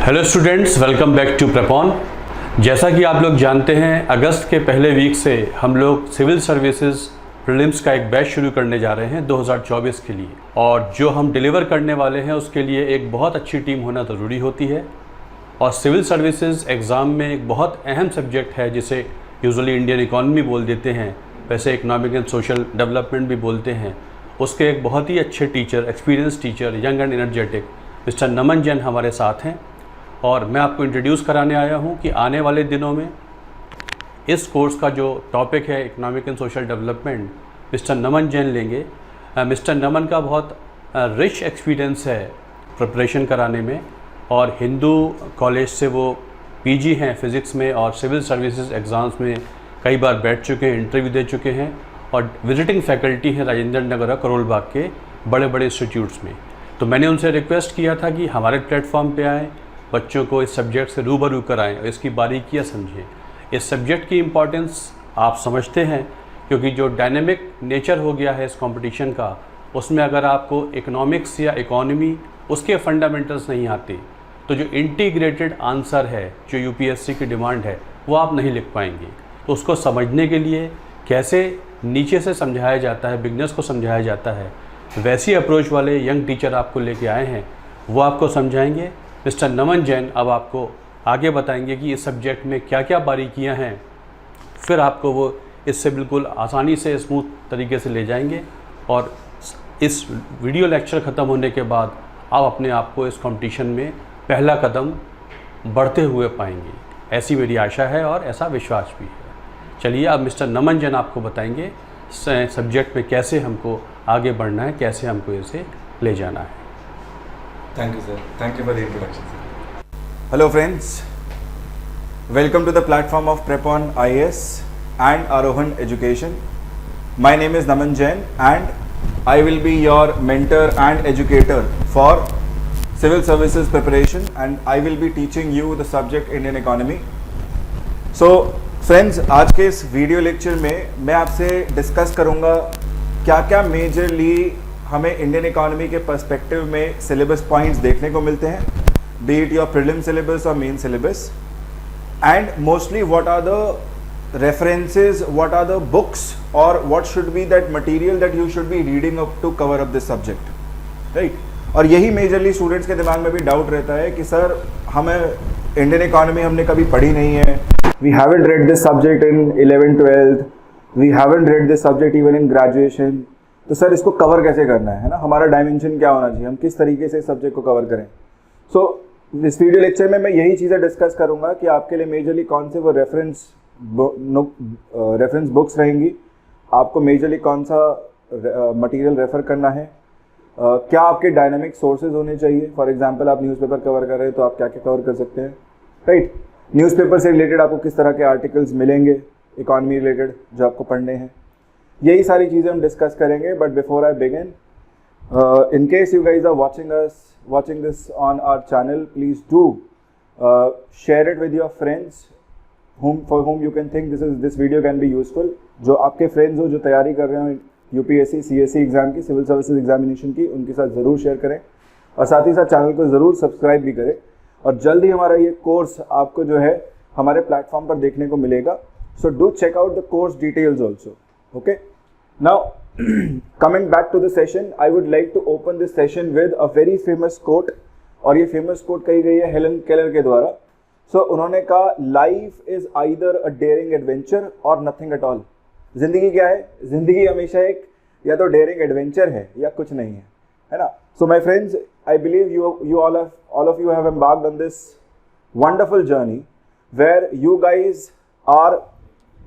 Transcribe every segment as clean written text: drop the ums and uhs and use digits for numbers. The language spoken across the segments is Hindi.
Hello students, welcome back to Prepon. जैसा कि आप लोग जानते हैं, अगस्त के पहले वीक से हम लोग सिविल सर्विसेज प्रीलिम्स का एक बैच शुरू करने जा रहे हैं 2024 के लिए। और जो हम डिलीवर करने वाले हैं उसके लिए एक बहुत अच्छी टीम होना ज़रूरी होती है। और सिविल सर्विसेज एग्ज़ाम में एक बहुत अहम सब्जेक्ट है जिसे यूजुअली इंडियन इकॉनमी बोल देते हैं, वैसे इकोनॉमिक एंड सोशल डेवलपमेंट भी बोलते हैं। उसके एक बहुत ही अच्छे teacher, experience teacher, young and energetic mister Naman Jain हमारे साथ हैं। और मैं आपको इंट्रोड्यूस कराने आया हूं कि आने वाले दिनों में इस कोर्स का जो टॉपिक है economic and social development, mister Naman Jain लेंगे। मिस्टर नमन का बहुत रिच एक्सपीरियंस है प्रिपरेशन कराने में, और हिंदू कॉलेज से वो पीजी हैं फिज़िक्स में, और सिविल सर्विसेज एग्ज़ाम्स में कई बार बैठ चुके हैं, इंटरव्यू दे चुके हैं, और विजिटिंग फैकल्टी हैं राजेंद्र नगर और करोल बाग के बड़े बड़े इंस्टीट्यूट्स में। तो मैंने उनसे रिक्वेस्ट किया था कि हमारे प्लेटफॉर्म पे आएँ, बच्चों को इस सब्जेक्ट से रूबरू कराएं और इसकी बारीकियाँ समझें। इस सब्जेक्ट की इम्पॉर्टेंस आप समझते हैं, क्योंकि जो डायनेमिक नेचर हो गया है इस कंपटीशन का, उसमें अगर आपको इकोनॉमिक्स या इकोनॉमी उसके फंडामेंटल्स नहीं आते तो जो इंटीग्रेटेड आंसर है, जो यूपीएससी की डिमांड है, वो आप नहीं लिख पाएंगे। तो उसको समझने के लिए कैसे नीचे से समझाया जाता है, बिगनर्स को समझाया जाता है, वैसी अप्रोच वाले यंग टीचर आपको लेके आए हैं, वो आपको समझाएंगे। मिस्टर नमन जैन अब आपको आगे बताएंगे कि इस सब्जेक्ट में क्या क्या बारीकियां हैं, फिर आपको वो इससे बिल्कुल आसानी से स्मूथ तरीके से ले जाएंगे। और इस वीडियो लेक्चर ख़त्म होने के बाद आप अपने आप को इस कंपटीशन में पहला कदम बढ़ते हुए पाएंगे, ऐसी मेरी आशा है और ऐसा विश्वास भी है। चलिए अब मिस्टर नमन जैन आपको बताएंगे सब्जेक्ट में कैसे हमको आगे बढ़ना है, कैसे हमको इसे ले जाना है। Thank you, sir. Thank you for the introduction, sir. Hello, friends. Welcome to the platform of PrepON IAS and Aarohan Education. My name is Naman Jain, and I will be your mentor and educator for civil services preparation, and I will be teaching you the subject Indian economy. So, friends, आज के इस वीडियो लेक्चर में मैं आपसे डिस्कस करूँगा क्या क्या मेजरली हमें इंडियन इकोनॉमी के पर्सपेक्टिव में सिलेबस पॉइंट्स देखने को मिलते हैं, be it your prelim syllabus और main syllabus, and mostly what are the references, what are the books, और what should be that material that you should be reading up to cover up this subject, right. और यही मेजरली स्टूडेंट्स के दिमाग में भी डाउट रहता है कि सर हमें इंडियन इकोनॉमी हमने कभी पढ़ी नहीं है, we haven't read this subject in 11th-12th, we haven't read this subject even in graduation, तो सर इसको कवर कैसे करना है ना, हमारा डायमेंशन क्या होना चाहिए, हम किस तरीके से सब्जेक्ट को कवर करें। सो इस वीडियो लेक्चर में मैं यही चीज़ें डिस्कस करूंगा कि आपके लिए मेजरली कौन से वो रेफरेंस बुक्स रहेंगी, आपको मेजरली कौन सा मटेरियल रेफर करना है, क्या आपके डायनामिक सोर्सेज होने चाहिए। फॉर एग्जांपल आप न्यूज़पेपर कवर कर रहे हैं तो आप क्या क्या कवर कर सकते हैं, राइट। न्यूज़पेपर से रिलेटेड आपको किस तरह के आर्टिकल्स मिलेंगे इकॉनमी रिलेटेड जो आपको पढ़ने हैं, यही सारी चीज़ें हम डिस्कस करेंगे। But before I begin, in case you guys are watching this on our channel, please do share it with your friends for whom you can think this video can be useful। जो आपके फ्रेंड्स हो जो तैयारी कर रहे हो यूपीएससी सीएससी एग्जाम की, सिविल सर्विसेज एग्जामिनेशन की, उनके साथ ज़रूर शेयर करें, और साथ ही साथ चैनल को ज़रूर सब्सक्राइब भी करें। और जल्द ही हमारा ये कोर्स आपको जो है हमारे प्लेटफॉर्म पर देखने को मिलेगा। So do check out the course details also. Okay, now coming back to the session, I would like to open this session with a very famous quote, और ये famous quote कही गई है हेलन केलर के द्वारा। So उन्होंने कहा, life is either a daring adventure or nothing at all। जिंदगी क्या है, जिंदगी हमेशा एक या तो daring adventure है या कुछ नहीं है ना। So my friends, I believe you all of you have embarked on this wonderful journey where you guys are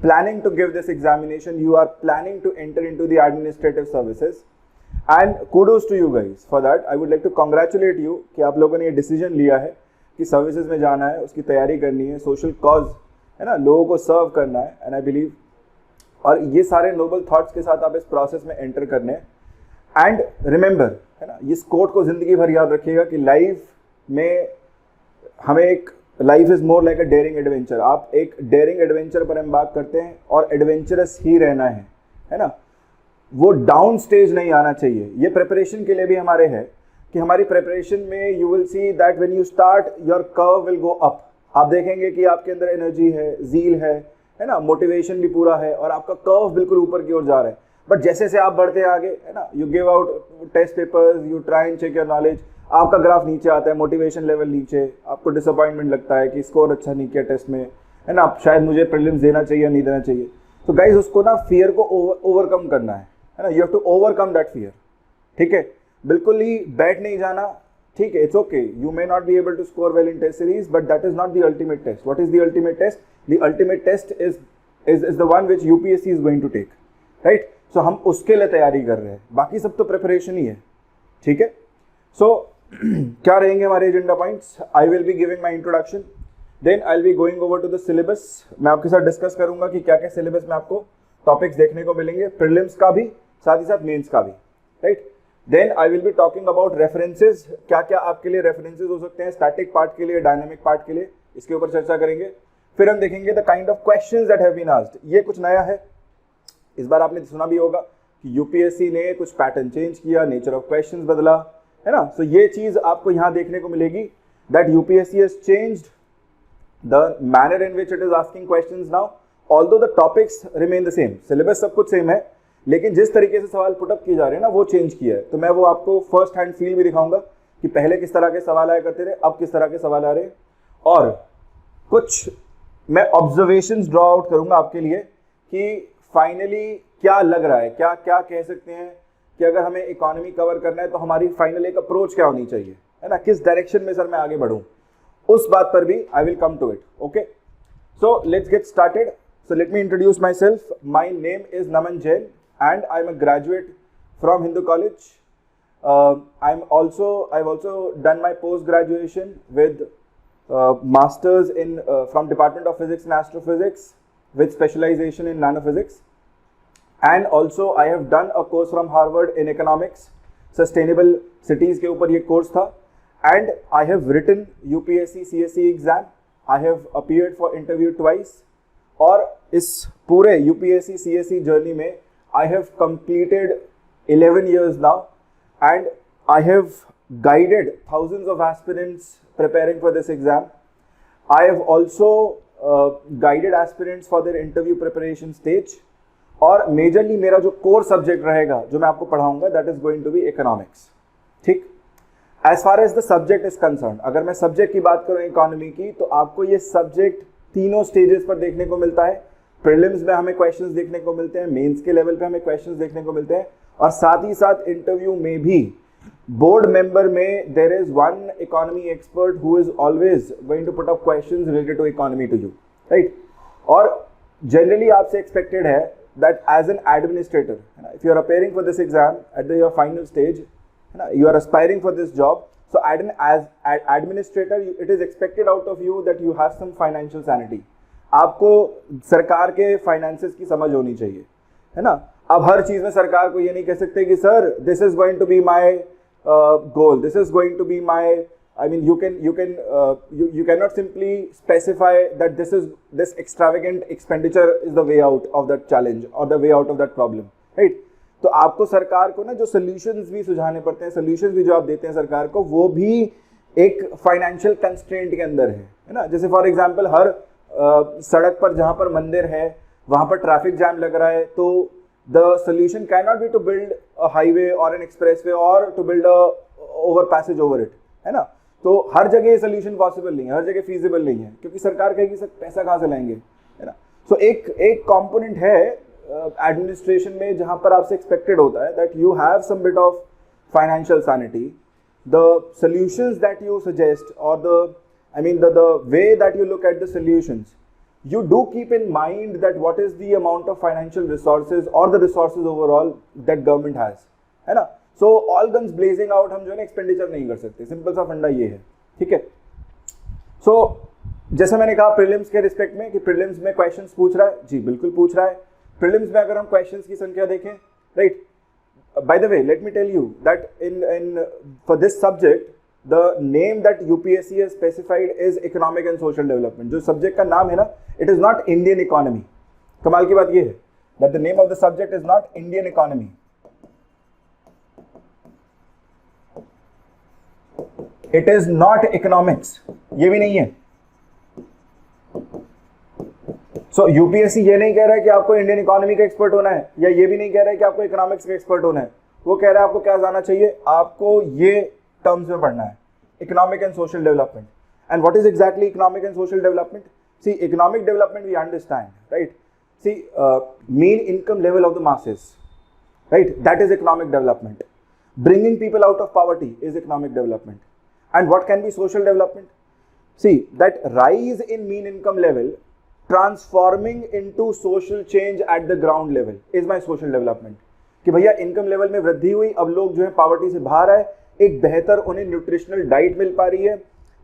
planning to give this examination, you are planning to enter into the administrative services, and kudos to you guys for that। I would like to congratulate you कि आप लोगों ने ये डिसीजन लिया है कि सर्विसेज में जाना है, उसकी तैयारी करनी है, सोशल कॉज है ना, लोगों को सर्व करना है, एंड आई बिलीव, और ये सारे नोबल थॉट्स के साथ आप इस प्रोसेस में एंटर करने हैं। एंड रिमेंबर है ना, इस कोट को जिंदगी भर याद रखिएगा कि लाइफ में हमें एक life is more like a dairying adventure. आप एक डेयरिंग एडवेंचर पर एम्बार्क करते हैं और एडवेंचरस ही रहना है ना, वो डाउन स्टेज नहीं आना चाहिए। ये प्रिपरेशन के लिए भी हमारे है कि हमारी प्रिपरेशन में you will see that when you start your curve will go up. आप देखेंगे कि आपके अंदर एनर्जी है, ज़ील है ना, मोटिवेशन भी पूरा है और आपका कर्व बिल्कुल ऊपर की ओर जा रहा है। बट जैसे जैसे आप बढ़ते हैं आगे, है ना, you give out test papers, you try and check your knowledge, आपका ग्राफ नीचे आता है, मोटिवेशन लेवल नीचे, आपको डिसअपॉइंटमेंट लगता है कि स्कोर अच्छा नहीं किया टेस्ट में, है ना, शायद मुझे प्रीलिम्स देना चाहिए या नहीं देना चाहिए। तो गाइज उसको ना फियर को ओवरकम करना है ना, you have to overcome that fear. ठीक है, बिल्कुल ही बैठ नहीं जाना। ठीक है, it's okay, you may not be able to score well in test series, but that is not the ultimate test. What is the ultimate test? The ultimate test is the one which UPSC is going to take, right. So हम उसके लिए तैयारी कर रहे हैं, बाकी सब तो प्रिपरेशन ही है। ठीक है, सो क्या रहेंगे हमारे agenda points? I will be giving my introduction, then I will be going over to the syllabus. मैं आपके साथ डिस्कस करूंगा कि क्या क्या सिलेबस में आपको टॉपिक्स देखने को मिलेंगे, प्रीलिम्स का भी, साथ ही साथ मेंस का भी, right. Then I will be talking about references, क्या क्या आपके लिए रेफरेंसेज हो सकते हैं स्टैटिक पार्ट के लिए, डायनामिक पार्ट के लिए, इसके ऊपर चर्चा करेंगे। फिर हम देखेंगे the kind of questions that have been asked. ये कुछ नया है, इस बार आपने सुना भी होगा कि यूपीएससी ने कुछ पैटर्न चेंज किया, नेचर ऑफ क्वेश्चंस बदला, है ना। सो ये चीज आपको यहाँ देखने को मिलेगी that UPSC has changed the manner in which it is asking questions now, although the topics remain the same, syllabus सब कुछ सेम है, लेकिन जिस तरीके से सवाल पुटअप किए जा रहे हैं ना वो चेंज किया है। तो मैं वो आपको फर्स्ट हैंड फील भी दिखाऊंगा कि पहले किस तरह के सवाल आया करते थे, अब किस तरह के सवाल आ रहे हैं, और कुछ मैं ऑब्जर्वेशंस ड्रॉ आउट करूंगा आपके लिए कि फाइनली क्या लग रहा है, क्या क्या कह सकते हैं कि अगर हमें इकोनॉमी कवर करना है तो हमारी फाइनल एक अप्रोच क्या होनी चाहिए, है ना, किस डायरेक्शन में सर मैं आगे बढ़ूं, उस बात पर भी I will come to it. Okay, so let's get started. So let me introduce myself. My name is Naman Jain and I'm a graduate from Hindu College. I've also done my post graduation with masters in from Department of Physics and Astrophysics with specialization in nanophysics, and also I have done a course from Harvard in economics, sustainable cities के ऊपर ये course था, and I have written UPSC CSE exam. I have appeared for interview twice. और इस पूरे यूपीएससी सीएसई जर्नी में I have completed 11 years now and I have guided thousands of aspirants preparing for this exam. I have also guided aspirants for their interview preparation stage. और मेजरली मेरा जो कोर सब्जेक्ट रहेगा जो मैं आपको पढ़ाऊंगा that is going to be economics. ठीक, as far as the subject is concerned, अगर मैं सब्जेक्ट की बात करूं इकोनॉमी की, तो आपको ये सब्जेक्ट तीनों स्टेजेस पर देखने को मिलता है। प्रीलिम्स में हमें क्वेश्चंस देखने को मिलते हैं, मेंस के लेवल पे हमें क्वेश्चंस देखने को मिलते हैं, और साथ ही साथ इंटरव्यू में भी बोर्ड मेंबर में there is one economy expert who is always going to put up questions related to economy to you, right. और जनरली आपसे एक्सपेक्टेड है that as an administrator, if you are appearing for this exam at the your final stage, है ना, you are aspiring for this job, so as administrator it is expected out of you that you have some financial sanity. आपको सरकार के फाइनेंसेस की समझ होनी चाहिए, है ना। अब हर चीज में सरकार को ये नहीं कह सकते कि sir this is going to be my goal, this is going to be my, I mean you cannot simply specify that this extravagant expenditure is the way out of that challenge or the way out of that problem, right? तो आपको सरकार को ना जो सोल्यूशंस भी सुझाने पड़ते हैं, सोल्यूशंस भी जो आप देते हैं सरकार को, वो भी एक फाइनेंशियल कंस्ट्रेंट के अंदर है ना। जैसे फॉर एग्जांपल हर सड़क पर जहां पर मंदिर है वहां पर ट्रैफिक जैम लग रहा है, तो the solution can not be to build a highway और एन एक्सप्रेसवे और to build a over passage over it, है ना। तो हर जगह सोल्यूशन पॉसिबल नहीं है, हर जगह फीजिबल नहीं है, क्योंकि सरकार कहेगी सर पैसा कहाँ से लाएंगे, है ना। सो एक कॉम्पोनेंट है एडमिनिस्ट्रेशन में जहां पर आपसे एक्सपेक्टेड होता है that you have some bit of financial sanity, the solutions that you suggest और the way that you look at the solutions, you do keep in mind that what is the amount of financial resources or the resources overall that government has, है ना। so all guns blazing out हम जो है ना एक्सपेंडिचर नहीं कर सकते, सिंपल सा फंडा ये है, ठीक है। so जैसा मैंने कहा प्रीलिम्स के रिस्पेक्ट में कि प्रीलिम्स में क्वेश्चंस पूछ रहा है, जी बिल्कुल पूछ रहा है। प्रीलिम्स में अगर हम क्वेश्चंस की संख्या देखें, right, by the way let me tell you that in for this subject the name that UPSC has specified is economic and social development. जो सब्जेक्ट का नाम है ना, it is not Indian economy. कमाल की बात ये है that the name of the subject is not Indian economy. It is not economics, ये भी नहीं है। सो यूपीएससी ये नहीं कह रहा है कि आपको इंडियन इकोनॉमी का एक्सपर्ट होना है, या ये भी नहीं कह रहा है कि आपको इकोनॉमिक्स का एक्सपर्ट होना है। वो कह रहा है आपको क्या जाना चाहिए, आपको ये टर्म्स में पढ़ना है, economic and social development. And what is exactly economic and social development? See, economic development we understand, right? See, mean income level of the masses, right? That is economic development. Bringing people out of poverty is economic development. And what can be social development? See, that rise in mean income level transforming into social change at the ground level is my social development. कि भैया इनकम लेवल में वृद्धि हुई, अब लोग जो है पॉवर्टी से बाहर आए, एक बेहतर उन्हें न्यूट्रिशनल डाइट मिल पा रही है,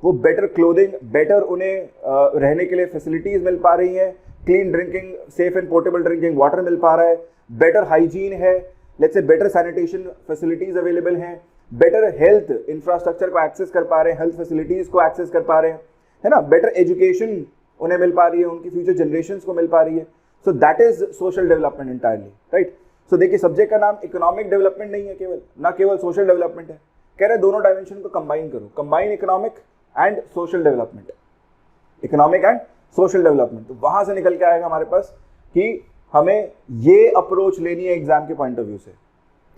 वो बेटर क्लोथिंग, बेटर उन्हें रहने के लिए फैसिलिटीज मिल पा रही हैं, clean drinking, safe and portable drinking water मिल पा रहा है, बेटर हाइजीन है, let's say better sanitation facilities available हैं, बेटर हेल्थ इंफ्रास्ट्रक्चर को एक्सेस कर पा रहे हैं, हेल्थ फैसिलिटीज को एक्सेस कर पा रहे हैं, है ना, बेटर एजुकेशन उन्हें मिल पा रही है, उनकी फ्यूचर जनरेशंस को मिल पा रही है। So that is social development entirely, right? So देखिए, सब्जेक्ट का नाम इकोनॉमिक डेवलपमेंट नहीं है केवल, ना केवल सोशल डेवलपमेंट है, कह रहे दोनों डायमेंशन को कंबाइन करो, combine economic and social development, economic and social development. तो वहां से निकल के आएगा हमारे पास कि हमें ये अप्रोच लेनी है एग्जाम के पॉइंट ऑफ व्यू से,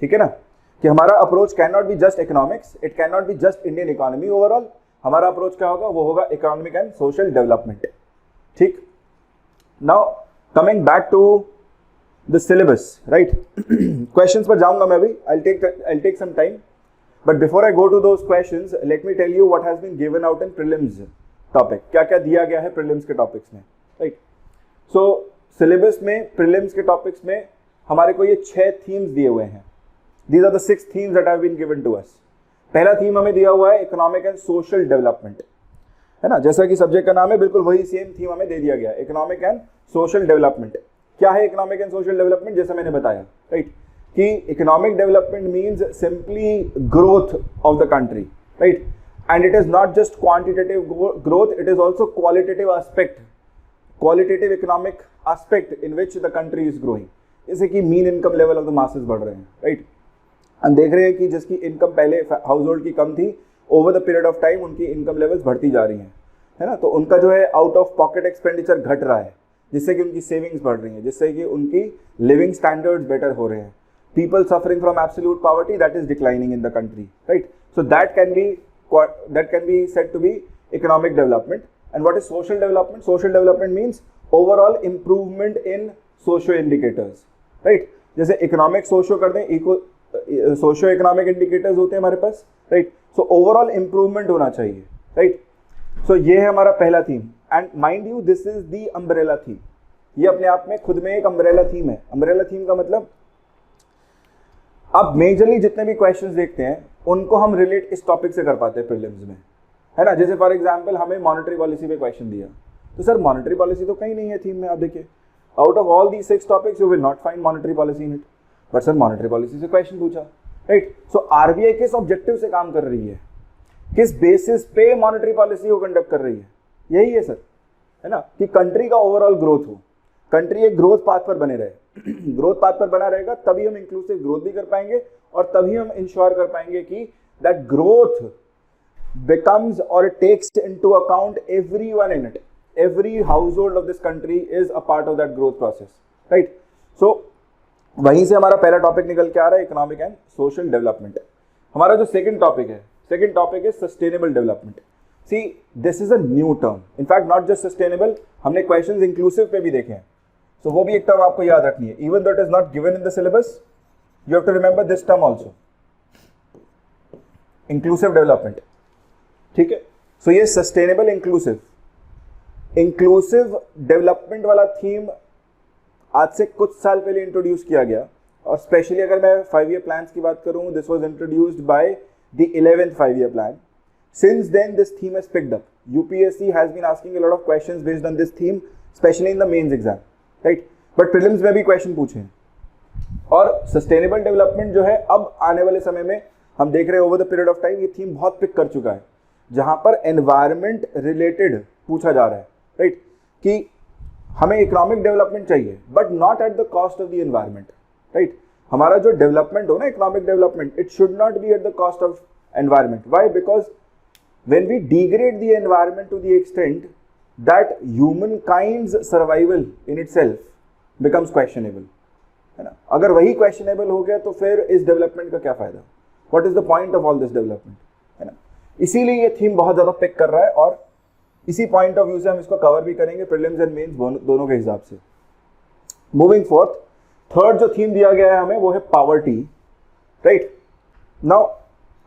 ठीक है ना, कि हमारा approach can not be just economics, it can not be just Indian economy overall, हमारा अप्रोच क्या होगा, वो होगा इकोनॉमिक एंड सोशल डेवलपमेंट, ठीक। Now coming back to the syllabus, right, questions पर जाऊंगा मैं अभी, I'll take some time, but before I go to those questions, let me tell you what has been given out in prelims topic, क्या क्या दिया गया है प्रीलिम्स के टॉपिक्स में, राइट। सो सिलेबस में प्रीलिम्स के टॉपिक्स में हमारे को ये 6 थीम्स दिए हुए हैं, these are the 6 themes that have been given to us. पहला थीम हमें दिया हुआ है इकोनॉमिक एंड सोशल डेवलपमेंट, है ना, जैसा कि सब्जेक्ट का नाम है, बिल्कुल वही सेम थीम हमें दे दिया गया, इकोनॉमिक एंड सोशल डेवलपमेंट। क्या है इकोनॉमिक एंड सोशल डेवलपमेंट? जैसा मैंने बताया, राइट, कि economic development means simply growth of the country, right, and it is not just quantitative growth, it is also qualitative aspect, qualitative economic aspect in which the country is growing। जैसे कि mean income level of the masses बढ़ रहे हैं, राइट, हम देख रहे हैं कि जिसकी इनकम पहले हाउस होल्ड की कम थी, over the period of time उनकी इनकम लेवल्स बढ़ती जा रही हैं, है ना, तो उनका जो है आउट ऑफ पॉकेट एक्सपेंडिचर घट रहा है, जिससे कि उनकी सेविंग्स बढ़ रही हैं, जिससे कि उनकी लिविंग स्टैंडर्ड्स बेटर हो रहे हैं। People suffering from absolute poverty, that is declining in the country, right, so that can be said to be economic development. And what is social development? Social development means overall improvement in socio indicators, right? जैसे economic socio कर दें, socio economic indicators होते हैं हमारे पास, right? So overall improvement होना चाहिए, right? So ये है हमारा पहला theme, and mind you this is the umbrella theme। ये अपने आप में खुद में एक umbrella theme है। umbrella theme का मतलब, अब मेजरली जितने भी क्वेश्चंस देखते हैं उनको हम रिलेट इस टॉपिक से कर पाते हैं प्रीलिम्स में, है ना। जैसे फॉर एग्जांपल हमें मॉनेटरी पॉलिसी पे क्वेश्चन दिया, तो सर मॉनेटरी पॉलिसी तो कहीं नहीं है थीम में, आप देखिए out of all the 6 topics you will not find monetary policy in it, but sir monetary policy से क्वेश्चन पूछा, राइट। सो आरबीआई किस ऑब्जेक्टिव से काम कर रही है, किस बेसिस पे मॉनेटरी पॉलिसी को कंडक्ट कर रही है, यही है सर, है ना, कि कंट्री का ओवरऑल ग्रोथ हो, कंट्री एक ग्रोथ पाथ पर बने रहे। ग्रोथ पाथ पर बना रहेगा तभी हम इंक्लूसिव ग्रोथ भी कर पाएंगे, और तभी हम इंश्योर कर पाएंगे कि दैट ग्रोथ बिकम्स और takes into account everyone in it, every household of this country is a part of that growth process, right. So वहीं से हमारा पहला टॉपिक निकल के आ रहा है इकोनॉमिक एंड सोशल डेवलपमेंट। हमारा जो सेकंड टॉपिक है sustainable development. See this is a new term, in fact not just sustainable, हमने क्वेश्चंस इंक्लूसिव पे भी देखे हैं, सो वो भी एक टर्म आपको याद रखनी है, even though it is not given in the syllabus, you have to remember this term also, inclusive development, ठीक है। सो ये सस्टेनेबल इंक्लूसिव डेवलपमेंट वाला थीम आज से कुछ साल पहले इंट्रोड्यूस किया गया, और स्पेशली अगर मैं 5 ईयर प्लान्स की बात करूं, this was introduced by the 11th 5 year plan. Since then this theme has picked up. UPSC has been asking a lot of questions based on this theme, especially in the mains exam, right? But prelims में भी क्वेश्चन पूछे हैं, और सस्टेनेबल डेवलपमेंट जो है अब आने वाले समय में हम देख रहे हैं over the period of time ये थीम बहुत पिक कर चुका है, जहां पर एनवायरमेंट रिलेटेड पूछा जा रहा है, राइट, कि हमें इकोनॉमिक डेवलपमेंट चाहिए but not at the cost of the environment, right. हमारा जो डेवलपमेंट हो ना, economic development, it should not be at the cost of environment. Why? Because when we degrade the environment to the extent that humankind's survival in itself becomes questionable, है ना? अगर वही questionable हो गया तो फिर इस development का क्या फायदा? What is the point of all this development? है ना? इसीलिए ये थीम बहुत ज़्यादा पिक कर रहा है और इसी पॉइंट ऑफ व्यू से हम इसको कवर भी करेंगे प्रीलिम्स एंड मेंस दोनों के हिसाब से. मूविंग फोर्थ, थर्ड जो थीम दिया गया है हमें वो है poverty. Right now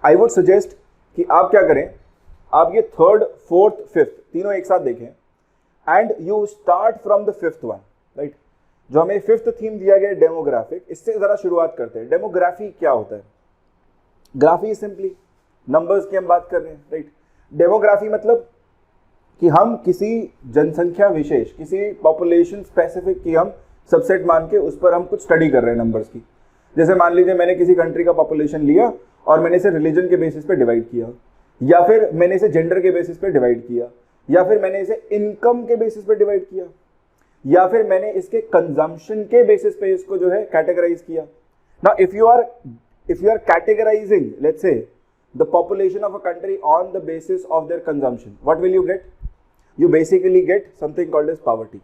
I would suggest कि आप क्या करें, आप ये थर्ड, फोर्थ, फिफ्थ तीनों एक साथ देखें and you start from the fifth one. Right, जो हमें फिफ्थ थीम दिया गया है डेमोग्राफिक, इससे जरा शुरुआत करते हैं. डेमोग्राफी क्या होता है? ग्राफी सिंपली नंबर्स की हम बात कर रहे हैं. राइट, डेमोग्राफी मतलब कि हम किसी जनसंख्या विशेष, किसी पॉपुलेशन स्पेसिफिक की हम सबसेट मान के उस पर हम कुछ स्टडी कर रहे हैं नंबर्स की. जैसे मान लीजिए मैंने किसी कंट्री का पॉपुलेशन लिया और मैंने इसे रिलीजन के बेसिस पे डिवाइड किया, या फिर मैंने इसे जेंडर के बेसिस पे डिवाइड किया, या फिर मैंने इसे इनकम के बेसिस पे डिवाइड किया, या फिर मैंने इसके कंजम्पशन के बेसिस पे इसको जो है कैटेगराइज किया. Now if you are categorising let's say the population of a country on the basis of their consumption, what will you get? You basically get something called as poverty.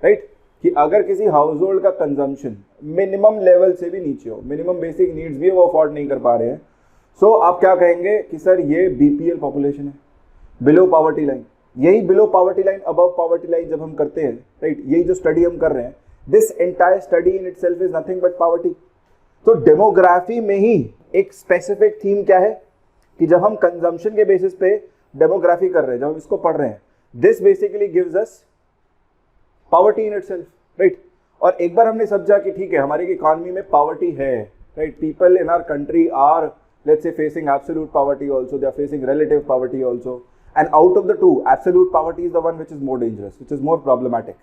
Right? कि अगर किसी हाउस होल्ड का कंजम्पशन मिनिमम लेवल से भी नीचे हो, मिनिमम बेसिक नीड्स भी वो अफोर्ड नहीं कर पा रहे हैं, सो आप क्या कहेंगे कि सर ये बीपीएल पॉपुलेशन है, बिलो पॉवर्टी लाइन. यही below poverty line, above poverty line जब हम करते हैं, राइट, यही जो स्टडी हम कर रहे हैं, this entire study in itself is nothing but poverty. तो डेमोग्राफी में ही एक स्पेसिफिक थीम क्या है कि जब हम कंजम्पशन के बेसिस पे डेमोग्राफी कर रहे हैं, जब हम इसको पढ़ रहे हैं, this basically gives us poverty in itself. Right, और एक बार हमने समझा कि ठीक है हमारी इकोनॉमी में पॉवर्टी है, right, people in our country are let's say facing absolute poverty also, they are facing relative poverty also, and out of the two absolute poverty is the one which is more dangerous, which is more problematic.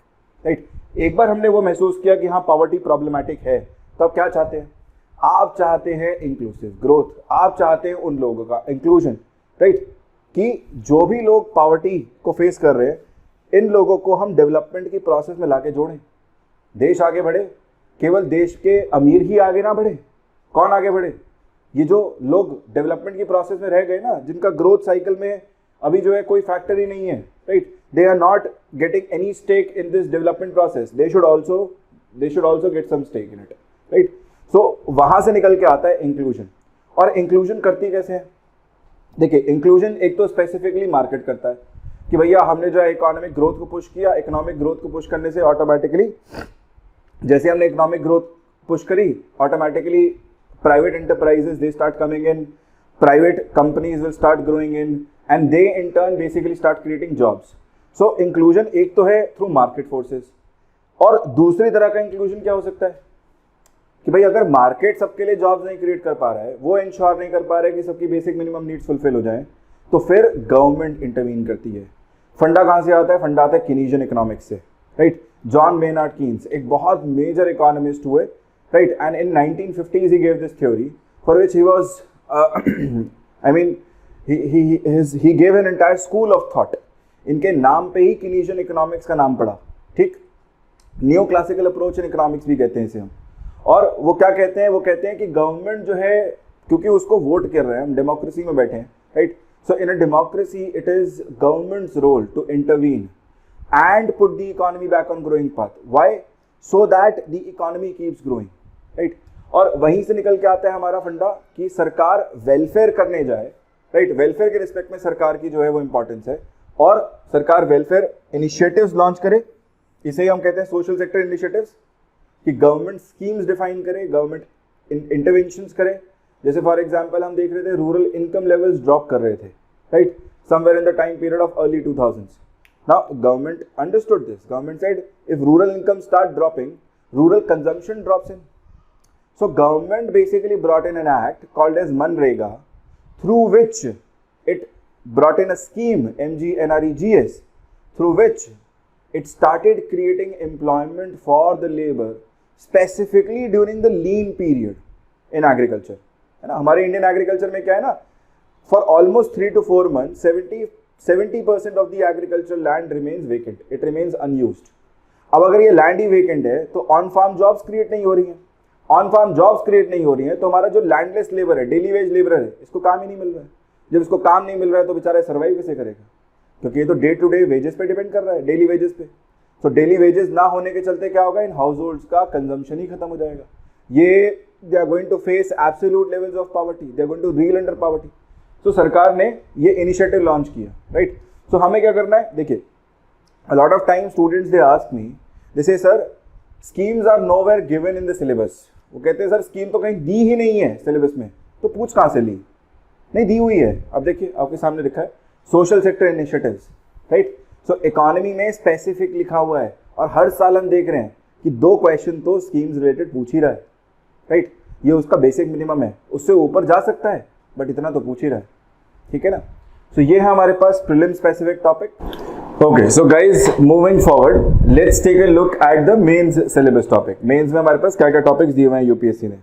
Right, एक बार हमने वो महसूस किया कि हाँ पॉवर्टी प्रॉब्लमैटिक है, तो आप क्या चाहते हैं? आप चाहते हैं इंक्लूसिव ग्रोथ, आप चाहते हैं उन लोगों का इंक्लूजन. राइट, कि जो भी लोग पॉवर्टी को फेस कर रहे हैं, इन लोगों को हम डेवलपमेंट की प्रोसेस में लाके जोड़ें, देश आगे बढ़े. केवल देश के अमीर ही आगे ना बढ़े, कौन आगे बढ़े? ये जो लोग डेवलपमेंट की प्रोसेस में रह गए ना, जिनका ग्रोथ साइकिल में अभी जो है कोई फैक्टर ही नहीं है, right, they are not getting any stake in this development process, they should also get some stake in it. Right, so वहां से निकल के आता है इंक्लूजन. और इंक्लूजन करती कैसे है? देखिए, इंक्लूजन एक तो स्पेसिफिकली मार्केट करता है कि भैया हमने जो है इकोनॉमिक ग्रोथ को पुश किया, इकोनॉमिक ग्रोथ को पुश करने से ऑटोमेटिकली, जैसे हमने इकोनॉमिक ग्रोथ पुश करी, automatically private enterprises they start coming in, private companies will start growing in, and they in turn basically start creating jobs. So inclusion एक तो है थ्रू मार्केट फोर्सेस, और दूसरी तरह का इंक्लूजन क्या हो सकता है कि भाई अगर मार्केट सबके लिए जॉब्स नहीं क्रिएट कर पा रहा है, वो इंश्योर नहीं कर पा रहा है कि सबकी बेसिक मिनिमम नीड्स फुलफिल हो जाए, तो फिर गवर्नमेंट इंटरवीन करती है. फंडा कहाँ से आता है? फंडा आता है कीनीजियन इकोनॉमिक्स से. राइट, जॉन मेनार्ड कीन्स एक बहुत मेजर इकोनॉमिस्ट हुए, right, and in 1950s he gave this theory for which he was I mean he gave an entire school of thought. इनके नाम पे ही कीनीजियन इकोनॉमिक्स का नाम पड़ा. ठीक, new classical approach in economics भी कहते हैं इसे हम. और वो क्या कहते हैं? वो कहते हैं कि गवर्नमेंट जो है, क्योंकि उसको वोट कर रहे हैं, हम डेमोक्रेसी में बैठे हैं, right, so in a democracy it is government's role to intervene and put the economy back on growing path. Why? So that the economy keeps growing. Right? और वहीं से निकल के आता है हमारा फंडा कि सरकार वेलफेयर करने जाए. राइट, वेलफेयर के रिस्पेक्ट में सरकार की जो है वो इंपॉर्टेंस है, और सरकार वेलफेयर इनिशिएटिव्स लॉन्च करे, इसे ही हम कहते हैं सोशल सेक्टर इनिशिएटिव्स, कि गवर्नमेंट स्कीम्स डिफाइन करे, गवर्नमेंट इंटरवेंशंस करे. जैसे फॉर एग्जांपल हम देख रहे थे रूरल इनकम लेवल्स ड्रॉप कर रहे थे, right, somewhere in the time period of early 2000s. Now, government understood this. Government said, if rural incomes start dropping, rural consumption drops in. So, government basically brought in an act called as Manrega, through which it brought in a scheme, MGNREGS, through which it started creating employment for the labor, specifically during the lean period in agriculture. है ना, हमारे इंडियन एग्रीकल्चर में क्या है ना, for almost 3 to 4 months, 70% of the agricultural land remains vacant. It remains unused. अब अगर ये लैंड ही वेकेंट है तो ऑन फार्म जॉब्स क्रिएट नहीं हो रही हैं, ऑन फार्म जॉब्स क्रिएट नहीं हो रही हैं, तो हमारा जो लैंडलेस लेबर है, डेली वेज लेबर है, इसको काम ही नहीं मिल रहा है। जब इसको काम नहीं मिल रहा है तो बेचारा सर्वाइव कैसे करेगा, क्योंकि ये तो डे टू डे वेजेस पे डिपेंड कर रहा है, डेली वेजेस पे। तो डेली वेजेस ना होने के चलते क्या होगा, इन हाउस होल्ड्स का कंजम्पशन ही खत्म हो जाएगा। ये they are going to face absolute levels of poverty, they are going to reel under poverty. तो सरकार ने ये इनिशिएटिव लॉन्च किया, राइट। सो हमें क्या करना है, देखिए a lot of times students they ask me, they say sir schemes are nowhere given in the syllabus। वो कहते हैं सर स्कीम तो कहीं दी ही नहीं है सिलेबस में, तो पूछ कहाँ से ली, नहीं दी हुई है। अब देखिए आपके सामने लिखा है सोशल सेक्टर इनिशिएटिव्स, राइट। सो इकोनॉमी में स्पेसिफिक लिखा हुआ है, और हर साल हम देख रहे हैं कि 2 क्वेश्चन तो स्कीम्स रिलेटेड पूछ ही रहा है, राइट। ये उसका बेसिक मिनिमम है, उससे ऊपर जा सकता है बट इतना तो पूछ ही रहा है, ठीक है ना। सो ये है हमारे पास prelim specific topic. Okay, so guys moving forward, let's take a look at the mains syllabus topic. Mains में हमारे पास क्या क्या टॉपिक्स दिए हुए हैं यूपीएससी ने।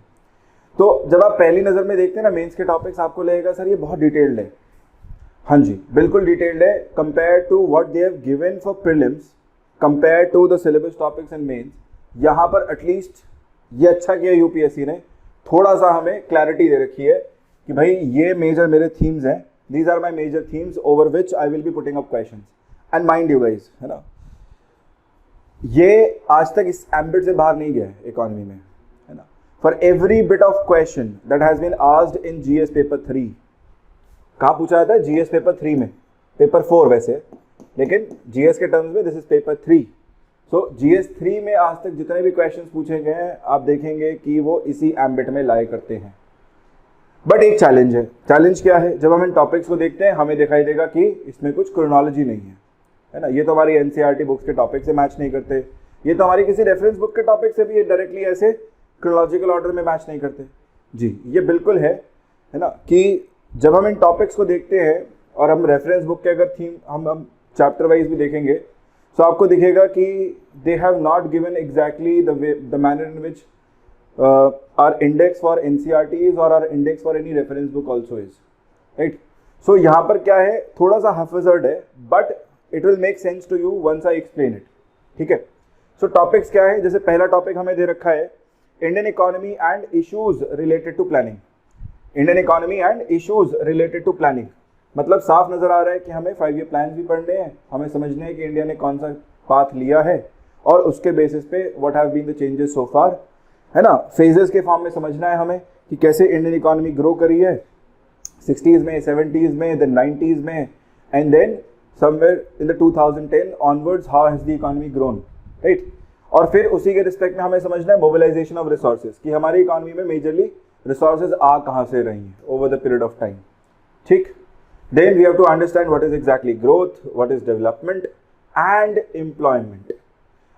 तो जब आप पहली नज़र में देखते हैं ना मेंस के टॉपिक्स, आपको लगेगा सर ये बहुत डिटेल्ड है। हाँ जी, बिल्कुल डिटेल्ड है compare to what they have given for prelims, compare to the syllabus topics and mains. यहाँ पर एटलीस्ट ये अच्छा किया यूपीएससी ने, थोड़ा सा हमें क्लैरिटी दे रखी है कि भाई ये मेजर मेरे थीम्स हैं, these are my major themes over which I will be putting up questions. And mind you guys, है ना, ये आज तक इस एम्बिट से बाहर नहीं गया है इकोनॉमी में, है ना। For every bit of question that has been asked in GS paper 3, कहाँ पूछा जाता है, जीएस पेपर 3 में, पेपर 4 वैसे, लेकिन जीएस के टर्म्स में this is paper 3। So GS 3 में आज तक जितने भी क्वेश्चंस पूछे गए हैं आप देखेंगे कि वो इसी एम्बिट में लाए करते हैं। बट एक चैलेंज है, चैलेंज क्या है, जब हम इन टॉपिक्स को देखते हैं हमें दिखाई देगा कि इसमें कुछ क्रोनोलॉजी नहीं है ना। ये तो हमारी एनसीईआरटी बुक्स के टॉपिक से मैच नहीं करते, ये तो हमारी किसी रेफरेंस बुक के टॉपिक से भी ये डायरेक्टली ऐसे क्रोनोलॉजिकल ऑर्डर में मैच नहीं करते जी। ये बिल्कुल है ना, कि जब हम इन टॉपिक्स को देखते हैं और हम रेफरेंस बुक के अगर थीम हम चैप्टर वाइज भी देखेंगे, तो आपको दिखेगा कि they have not given exactly the manner in which our index for NCERTs or our index for any reference book also is, right? So यहाँ पर क्या है, थोड़ा सा haphazard है, but it will make sense to you once I explain it, ठीक है। So topics क्या है, जैसे पहला टॉपिक हमें दे रखा है Indian economy and issues related to planning। Indian economy and issues related to planning मतलब साफ नजर आ रहा है कि हमें 5 year plans भी पढ़ने हैं, हमें समझने हैं कि इंडिया ने कौन सा पाथ लिया है और उसके बेसिस पे what have been the changes so far, है ना। फेजेस के फॉर्म में समझना है हमें कि कैसे इंडियन इकोनॉमी ग्रो करी है 60s में, 70s में, देन 90s में, and then somewhere in the 2010 onwards how has the economy grown, right. और फिर उसी के रिस्पेक्ट में हमें समझना है मोबिलाइजेशन ऑफ रिसोर्सेज, कि हमारी इकोनॉमी में मेजरली रिसोर्सेज आ कहाँ से रही हैं over the period of time, ठीक। Then we have to understand what is exactly growth, what is development and employment.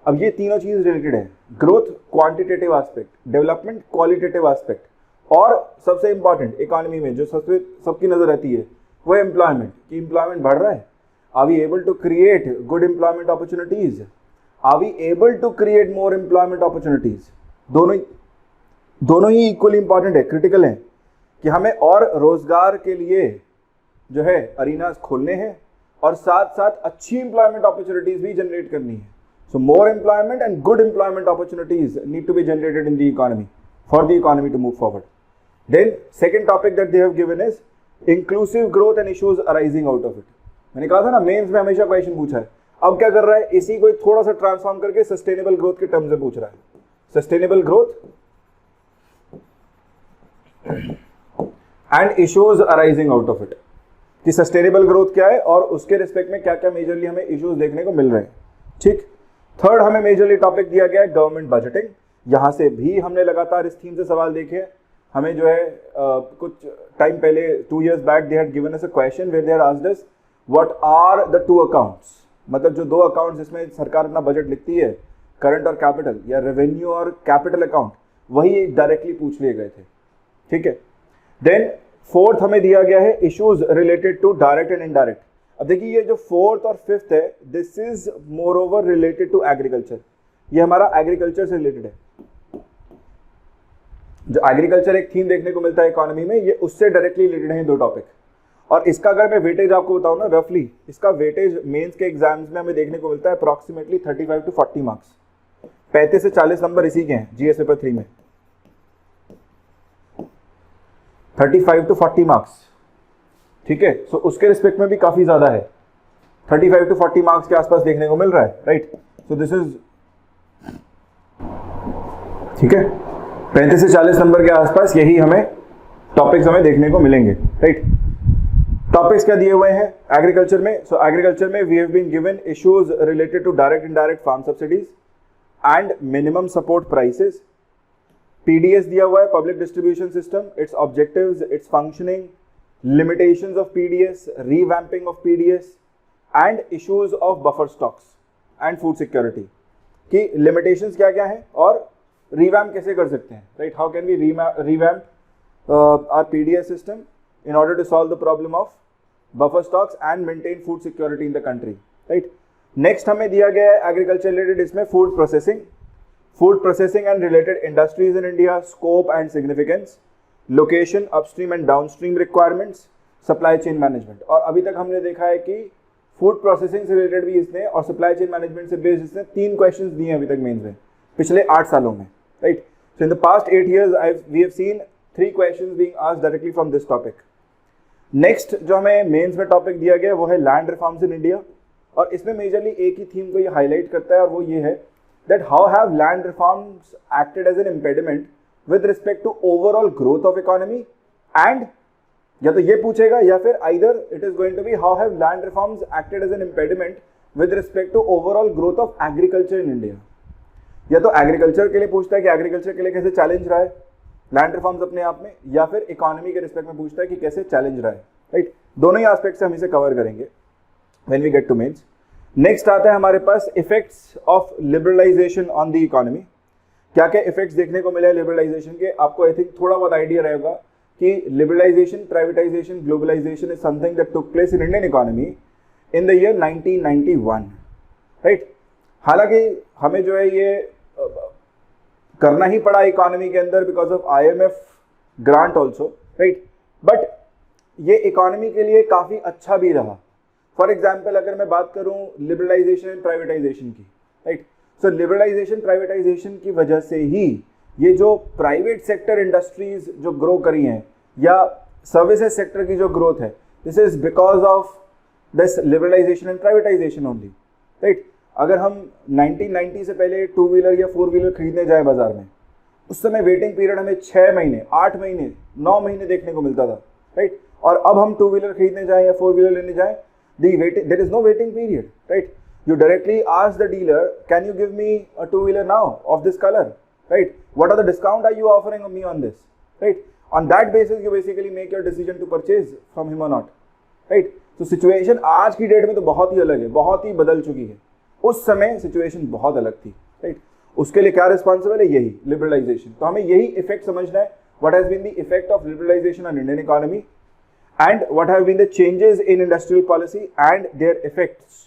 अब ये तीनों चीज रिलेटेड है, growth quantitative aspect, development qualitative aspect, और सबसे इंपॉर्टेंट इकोनॉमी में जो सबकी नजर रहती है वो एम्प्लॉयमेंट, कि एम्प्लॉयमेंट बढ़ रहा है, are we able to create good employment opportunities, are we able to create more employment opportunities. दोनों ही इक्वली इंपॉर्टेंट है, क्रिटिकल है, कि हमें और रोजगार के लिए जो है अरीनास खोलने हैं और साथ साथ अच्छी एम्प्लॉयमेंट अपॉर्चुनिटीज भी जनरेट करनी है। So more employment and good employment opportunities need to be generated in the economy for the economy to move forward. Then second topic that they have given is inclusive growth and issues arising out of it. मैंने कहा था ना मेंस में हमेशा क्वेश्चन पूछा है, अब क्या कर रहा है, इसी को थोड़ा सा ट्रांसफॉर्म करके सस्टेनेबल ग्रोथ के टर्म्स में पूछ रहा है। Sustainable growth and issues arising out of it, कि सस्टेनेबल ग्रोथ क्या है और उसके रिस्पेक्ट में क्या क्या मेजरली हमें इश्यूज देखने को मिल रहे हैं, ठीक। थर्ड हमें मेजरली टॉपिक दिया गया है गवर्नमेंट बजटिंग। यहाँ से भी हमने लगातार इस थीम से सवाल देखे। हमें जो है कुछ टाइम पहले 2 years back they had given us a question where they had asked us what are the 2 accounts, मतलब जो 2 अकाउंट्स जिसमें सरकार अपना बजट लिखती है, करंट और कैपिटल, या रेवेन्यू और कैपिटल अकाउंट, वही डायरेक्टली पूछ लिए गए थे, ठीक है। देन फोर्थ हमें दिया गया है issues related to direct and indirect. अब देखिए ये जो फोर्थ और फिफ्थ है, this is more over related to agriculture, ये हमारा एग्रीकल्चर से रिलेटेड है। जो एग्रीकल्चर एक थीम देखने को मिलता है इकोनॉमी में, ये उससे डायरेक्टली रिलेटेड है 2 टॉपिक। और इसका अगर मैं वेटेज आपको बताऊं ना, रफली इसका वेटेज मेंस के एग्जाम्स में हमें देखने को मिलता है अप्रॉक्सीमेटली 35 to 40 मार्क्स, 35 से 40 नंबर इसी के हैं जीएस पेपर 3 में, 35 to 40 मार्क्स, ठीक है। सो उसके रिस्पेक्ट में भी काफी ज्यादा है, 35 to 40 मार्क्स के आसपास देखने को मिल रहा है, राइट। सो दिस इज, ठीक है, 35 से 40 नंबर के आसपास यही हमें टॉपिक्स हमें देखने को मिलेंगे, राइट। टॉपिक्स क्या दिए हुए हैं एग्रीकल्चर में? सो एग्रीकल्चर में we have been given issues related to direct indirect farm subsidies and minimum support prices. PDS दिया हुआ है, public distribution system, its objectives, its functioning, limitations of PDS, revamping of PDS and issues of buffer stocks and food security कि limitations क्या क्या है और revamp कैसे कर सकते हैं, right? How can we revamp our PDS system in order to solve the problem of buffer stocks and maintain food security in the country, right? Next हमें दिया गया है agriculture related, इसमें food processing and related industries in India, scope and significance, location, upstream and downstream requirements, supply chain management. और अभी तक हमने देखा है कि फूड प्रोसेसिंग से रिलेटेड भी इसने और सप्लाई चेन मैनेजमेंट से बेस्ड इसने 3 क्वेश्चंस दिए हैं अभी तक मेंस में पिछले 8 सालों में, right. So in the past 8 years we have seen 3 questions being asked directly from this topic. Next जो हमें मेंस में टॉपिक दिया गया वो है लैंड रिफॉर्म्स इन इंडिया, और इसमें मेजरली एक ही थीम को ये हाईलाइट करता है और वो ये है that how have land reforms acted as an impediment with respect to overall growth of economy, and या तो ये पूछेगा या फिर either it is going to be how have land reforms acted as an impediment with respect to overall growth of agriculture in India। या तो एग्रीकल्चर के लिए पूछता है कि एग्रीकल्चर के लिए कैसे चैलेंज रहा है लैंड रिफॉर्म्स अपने आप में, या फिर इकोनॉमी के रिस्पेक्ट में पूछता है कि कैसे चैलेंज रहा है, राइट। दोनों ही एस्पेक्ट से हम इसे कवर करेंगे when we get to mains. Next आता है हमारे पास effects of liberalisation on the economy. क्या क्या इफेक्ट्स देखने को मिले लिबरलाइजेशन के? आपको आई थिंक थोड़ा बहुत आइडिया रहेगा कि liberalisation, privatisation, globalisation is something that took place in Indian economy in the year 1991, right. हालांकि हमें जो है ये करना ही पड़ा इकोनॉमी के अंदर because of IMF grant also, right. But ये इकोनॉमी के लिए काफी अच्छा भी रहा। फॉर एग्जाम्पल अगर मैं बात करूं लिबरलाइजेशन एंड प्राइवेटाइजेशन की, राइट। सो लिबरलाइजेशन प्राइवेटाइजेशन की वजह से ही ये जो प्राइवेट सेक्टर इंडस्ट्रीज जो ग्रो करी हैं या सर्विसेज सेक्टर की जो ग्रोथ है, this is because of this liberalisation and privatisation only, right. अगर हम 1990 से पहले 2 व्हीलर या 4 व्हीलर खरीदने जाए बाजार में, उस समय वेटिंग पीरियड हमें 6 महीने, 8 महीने, 9 महीने देखने को मिलता था, राइट। और अब हम 2 व्हीलर खरीदने जाए या 4 व्हीलर लेने जाए, there is no waiting period, right. You directly ask the dealer, can you give me a 2-wheeler now of this color, right? What are the discount are you offering me on this, right? On that basis you basically make your decision to purchase from him or not, right? So situation आज की डेट में तो बहुत ही अलग है, बहुत ही बदल चुकी है। उस समय सिचुएशन बहुत अलग थी, राइट। उसके लिए क्या रिस्पॉन्सिबल है? यही लिबरलाइजेशन। तो हमें यही इफेक्ट समझना है, what has been the effect of liberalization on Indian economy and what have been the changes in industrial policy and their effects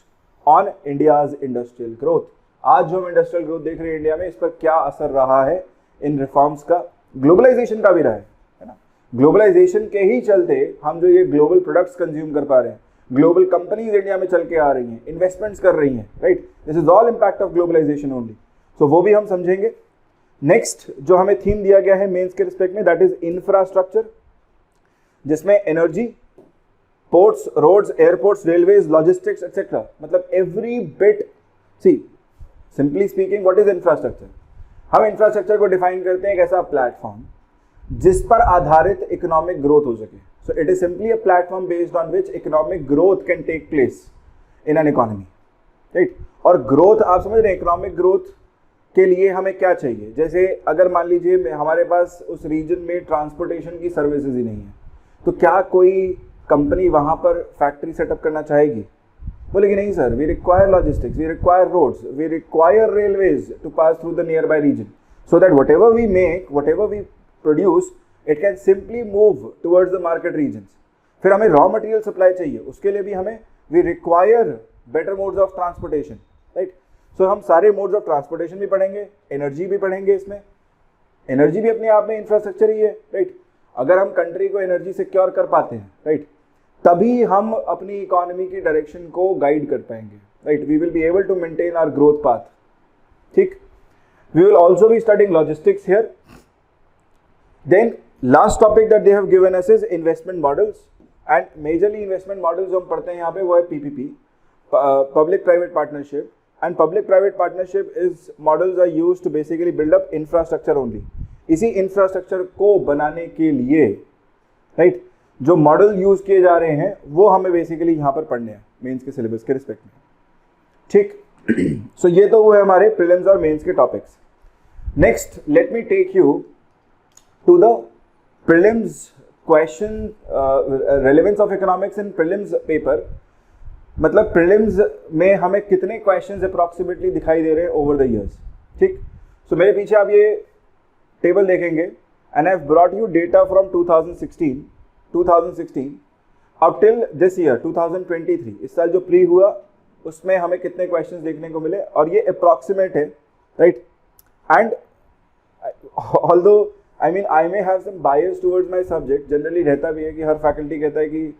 on India's industrial growth. आज जो हम इंडस्ट्रियल ग्रोथ देख रहे हैं इंडिया में, इस पर क्या असर रहा है इन रिफॉर्म्स का, ग्लोबलाइजेशन का भी रहा है ना। ग्लोबलाइजेशन के ही चलते हम जो ये ग्लोबल प्रोडक्ट्स कंज्यूम कर पा रहे हैं, ग्लोबल कंपनीज इंडिया में चल के आ रही हैं, इन्वेस्टमेंट्स कर रही हैं, right. This is all impact of globalisation only. So वो भी हम समझेंगे। नेक्स्ट जो हमें थीम दिया गया है मेंस के रिस्पेक्ट में, दैट इज इंफ्रास्ट्रक्चर, जिसमें energy, ports, roads, airports, railways, logistics etcetera, मतलब every bit. See simply speaking what is infrastructure? हम इंफ्रास्ट्रक्चर को डिफाइन करते हैं एक ऐसा प्लेटफॉर्म जिस पर आधारित इकोनॉमिक ग्रोथ हो सके। So it is simply a platform based on which economic growth can take place in an economy, right. और ग्रोथ आप समझ रहे हैं, इकोनॉमिक ग्रोथ के लिए हमें क्या चाहिए? जैसे अगर मान लीजिए हमारे पास उस रीजन में ट्रांसपोर्टेशन की सर्विसेज ही नहीं है, तो क्या कोई कंपनी वहां पर फैक्ट्री सेटअप करना चाहेगी? बोलेगी नहीं sir, we require logistics, we require roads, we require railways to pass through the nearby region, so that whatever we make, whatever we produce, it can simply move towards the market region. फिर हमें रॉ मटेरियल सप्लाई चाहिए, उसके लिए भी हमें we require better modes of transportation, right. So हम सारे मोड्स ऑफ ट्रांसपोर्टेशन भी पढ़ेंगे, एनर्जी भी पढ़ेंगे। इसमें एनर्जी भी अपने आप में इंफ्रास्ट्रक्चर ही है, राइट। अगर हम कंट्री को एनर्जी सिक्योर कर पाते हैं, राइट, तभी हम अपनी इकोनॉमी की डायरेक्शन को गाइड कर पाएंगे, right. We will be able to maintain our growth path, ठीक। We will also be studying logistics here. Then last topic that they have given us is investment models, and majorly investment models जो हम पढ़ते हैं यहाँ पे वो है PPP, public private partnership, and public private partnership is models are used to basically build up infrastructure only. इसी इंफ्रास्ट्रक्चर को बनाने के लिए राइट जो मॉडल यूज किए जा रहे हैं वो हमें बेसिकली यहाँ पर पढ़ने हैं मेंस के सिलेबस के रिस्पेक्ट में, ठीक। सो ये तो हुए हमारे प्रीलिम्स और मेंस के topics. Next let me take you to the prelims question, relevance of economics in prelims paper, मतलब प्रीलिम्स में हमें कितने क्वेश्चंस अप्रॉक्सीमेटली दिखाई दे रहे हैं ओवर द इयर्स, ठीक। सो मेरे पीछे आप ये टेबल देखेंगे and I have brought you data from 2016 अब टिल दिस ईयर 2023, इस साल जो प्री हुआ उसमें हमें कितने क्वेश्चंस देखने को मिले, और ये अप्रॉक्सीमेट है right. And although I mean I may have some bias towards my subject, generally रहता भी है कि हर फैकल्टी कहता है कि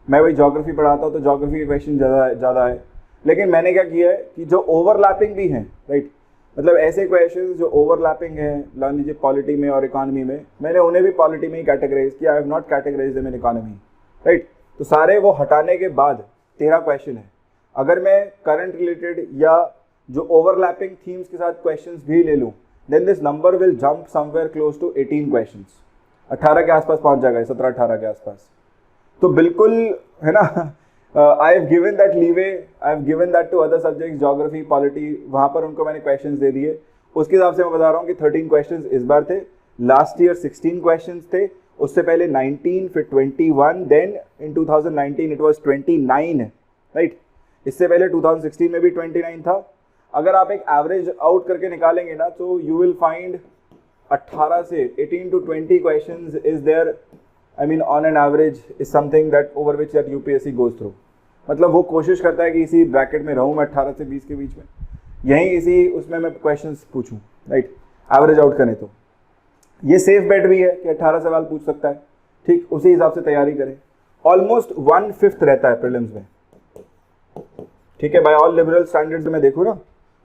मैं वही ज्योग्राफी पढ़ाता हूँ तो ज्योग्राफी के क्वेश्चन ज़्यादा है, लेकिन मैंने क्या किया है कि जो ओवरलैपिंग भी हैं राइट, मतलब ऐसे क्वेश्चंस जो ओवरलैपिंग है मान लीजिए पॉलिटी में और इकोनॉमी में, मैंने उन्हें भी पॉलिटी में ही कैटेगराइज किया, I have not categorize them in economy right. तो सारे वो हटाने के बाद 13 क्वेश्चन है। अगर मैं करंट रिलेटेड या जो ओवरलैपिंग थीम्स के साथ क्वेश्चंस भी ले लूँ then this number will jump somewhere close to 18 questions, 18 के आसपास पहुंच जाएगा, 17-18 के आसपास। तो बिल्कुल है ना, I have given that leeway, I have given that to other subjects, geography polity, वहाँ पर उनको मैंने क्वेश्चंस दे दिए। उसके हिसाब से मैं बता रहा हूँ कि 13 क्वेश्चंस इस बार थे, लास्ट ईयर 16 क्वेश्चंस थे, उससे पहले 19, फिर 21, then in 2019 it was 29 right. इससे पहले 2016 में भी 29 था। अगर आप एक एवरेज आउट करके निकालेंगे ना तो यू विल फाइंड 18 से 18 to 20 questions is there, I mean on an average is something that over which that UPSC goes through। मतलब वो कोशिश करता है कि इसी ब्रैकेट में रहूँ मैं 18 से 20 के बीच में, यहीं इसी उसमें मैं क्वेश्चंस पूछूं राइट, एवरेज आउट करें तो ये सेफ बेट भी है कि 18 सवाल पूछ सकता है, ठीक। उसी हिसाब से तैयारी करें। ऑलमोस्ट 1/5 रहता है प्रीलिम्स में, ठीक है, बाय ऑल लिबरल स्टैंडर्ड्स में देखो ना,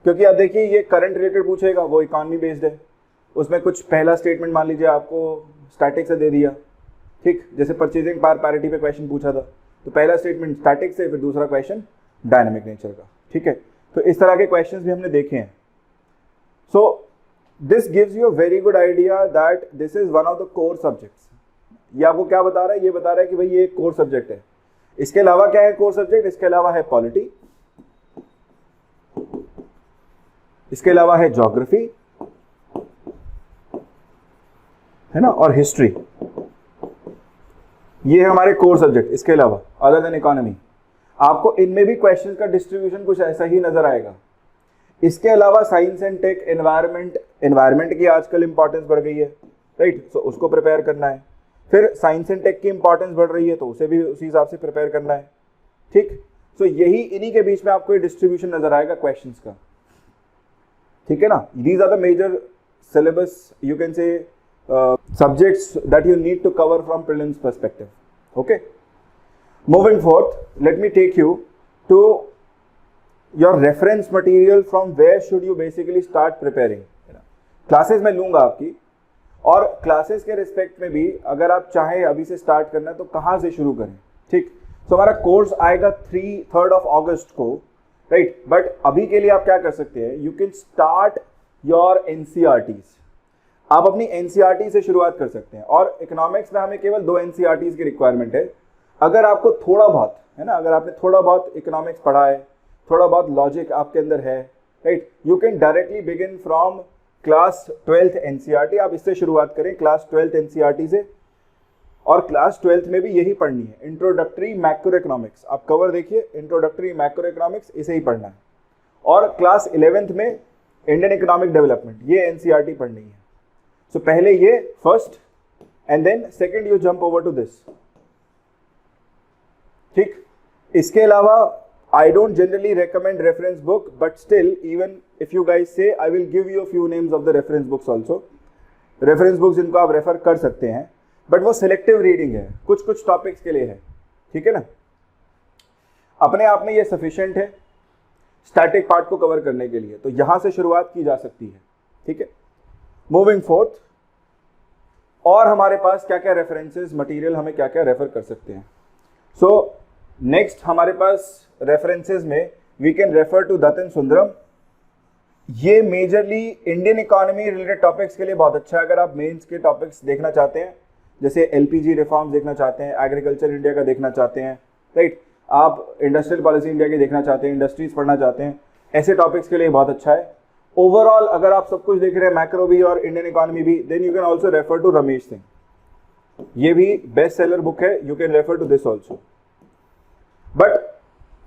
क्योंकि आप देखिए ये करंट रिलेटेड पूछेगा, वो इकॉनमी बेस्ड है, उसमें कुछ पहला स्टेटमेंट मान लीजिए आपको स्टैटिक से दे दिया, ठीक, जैसे परचेजिंग पावर पैरिटी पे क्वेश्चन पूछा था तो पहला स्टेटमेंट स्टैटिक से, फिर दूसरा क्वेश्चन डायनामिक नेचर का, ठीक है। तो इस तरह के क्वेश्चंस भी हमने देखे हैं। So this gives you a very good idea that this is one of the core subjects. ये आपको क्या बता रहा है, ये बता रहा है कि भाई ये एक कोर सब्जेक्ट है। इसके अलावा क्या है कोर सब्जेक्ट, इसके अलावा है पॉलिटी, इसके अलावा है ज्योग्राफी, है ना, और हिस्ट्री, ये है हमारे कोर सब्जेक्ट। इसके अलावा अदर देन इकोनॉमी आपको इनमें भी क्वेश्चंस का डिस्ट्रीब्यूशन कुछ ऐसा ही नजर आएगा। इसके अलावा साइंस एंड टेक, एनवायरनमेंट की आजकल इंपॉर्टेंस बढ़ गई है राइट, तो उसको प्रिपेयर करना है। फिर साइंस एंड टेक की इंपॉर्टेंस बढ़ रही है तो उसे भी उसी हिसाब से प्रिपेयर करना है, ठीक। सो यही इन्हीं के बीच में आपको ये डिस्ट्रीब्यूशन नजर आएगा क्वेश्चंस का, ठीक है ना। These are the major syllabus you can say subjects that you need to cover from prelims perspective, okay। Moving forth, let me take you to your reference material, from where should you basically start preparing। Classes मैं लूंगा आपकी, और क्लासेस के रिस्पेक्ट में भी अगर आप चाहें अभी से स्टार्ट करना है तो कहाँ से शुरू करें, ठीक। तो हमारा कोर्स आएगा 3rd of August को राइट, बट अभी के लिए आप क्या कर सकते हैं, you can start your NCERTs। आप अपनी NCERT से शुरुआत कर सकते हैं, और इकोनॉमिक्स में हमें केवल 2 NCERTs की रिक्वायरमेंट है। अगर आपको थोड़ा बहुत है ना, अगर आपने थोड़ा बहुत इकोनॉमिक्स पढ़ा है, थोड़ा बहुत लॉजिक आपके अंदर है right, you can directly begin from class 12th NCERT। आप इससे शुरुआत करें क्लास 12th NCERT से, और क्लास 12th में भी यही पढ़नी है, इंट्रोडक्टरी मैक्रो इकोनॉमिक्स। आप कवर देखिए, इंट्रोडक्टरी मैक्रो इकोनॉमिक्स, इसे ही पढ़ना है। और क्लास 11th में इंडियन इकोनॉमिक डेवलपमेंट, ये NCERT पढ़नी है। So पहले ये first and then second you jump over to this, ठीक। इसके अलावा I don't generally recommend reference book, but still even if you guys say I will give you a few names of the reference books also. Reference books जिनको आप रेफर कर सकते हैं, बट वो सिलेक्टिव रीडिंग है, कुछ कुछ टॉपिक्स के लिए है, ठीक है ना। अपने आप में ये सफिशिएंट है स्टैटिक पार्ट को कवर करने के लिए, तो यहां से शुरुआत की जा सकती है, ठीक है। Moving forth, और हमारे पास क्या क्या रेफरेंसेस मटेरियल हमें क्या क्या रेफर कर सकते हैं। सो नेक्स्ट हमारे पास रेफरेंसेस में we can refer to Datt and Sundaram. ये majorly Indian economy related topics के लिए बहुत अच्छा है। अगर आप मेंस के टॉपिक्स देखना चाहते हैं, जैसे एलपीजी रिफॉर्म्स देखना चाहते हैं, एग्रीकल्चर इंडिया का देखना चाहते हैं, राइट, आप इंडस्ट्रियल पॉलिसी इंडिया की देखना चाहते हैं, इंडस्ट्रीज पढ़ना चाहते हैं, ऐसे टॉपिक्स के लिए बहुत अच्छा है। ओवरऑल अगर आप सब कुछ देख रहे हैं, मैक्रो भी और इंडियन इकोनॉमी भी, then you can also refer to Ramesh Singh. ये भी बेस्ट सेलर बुक है, you can refer to this also.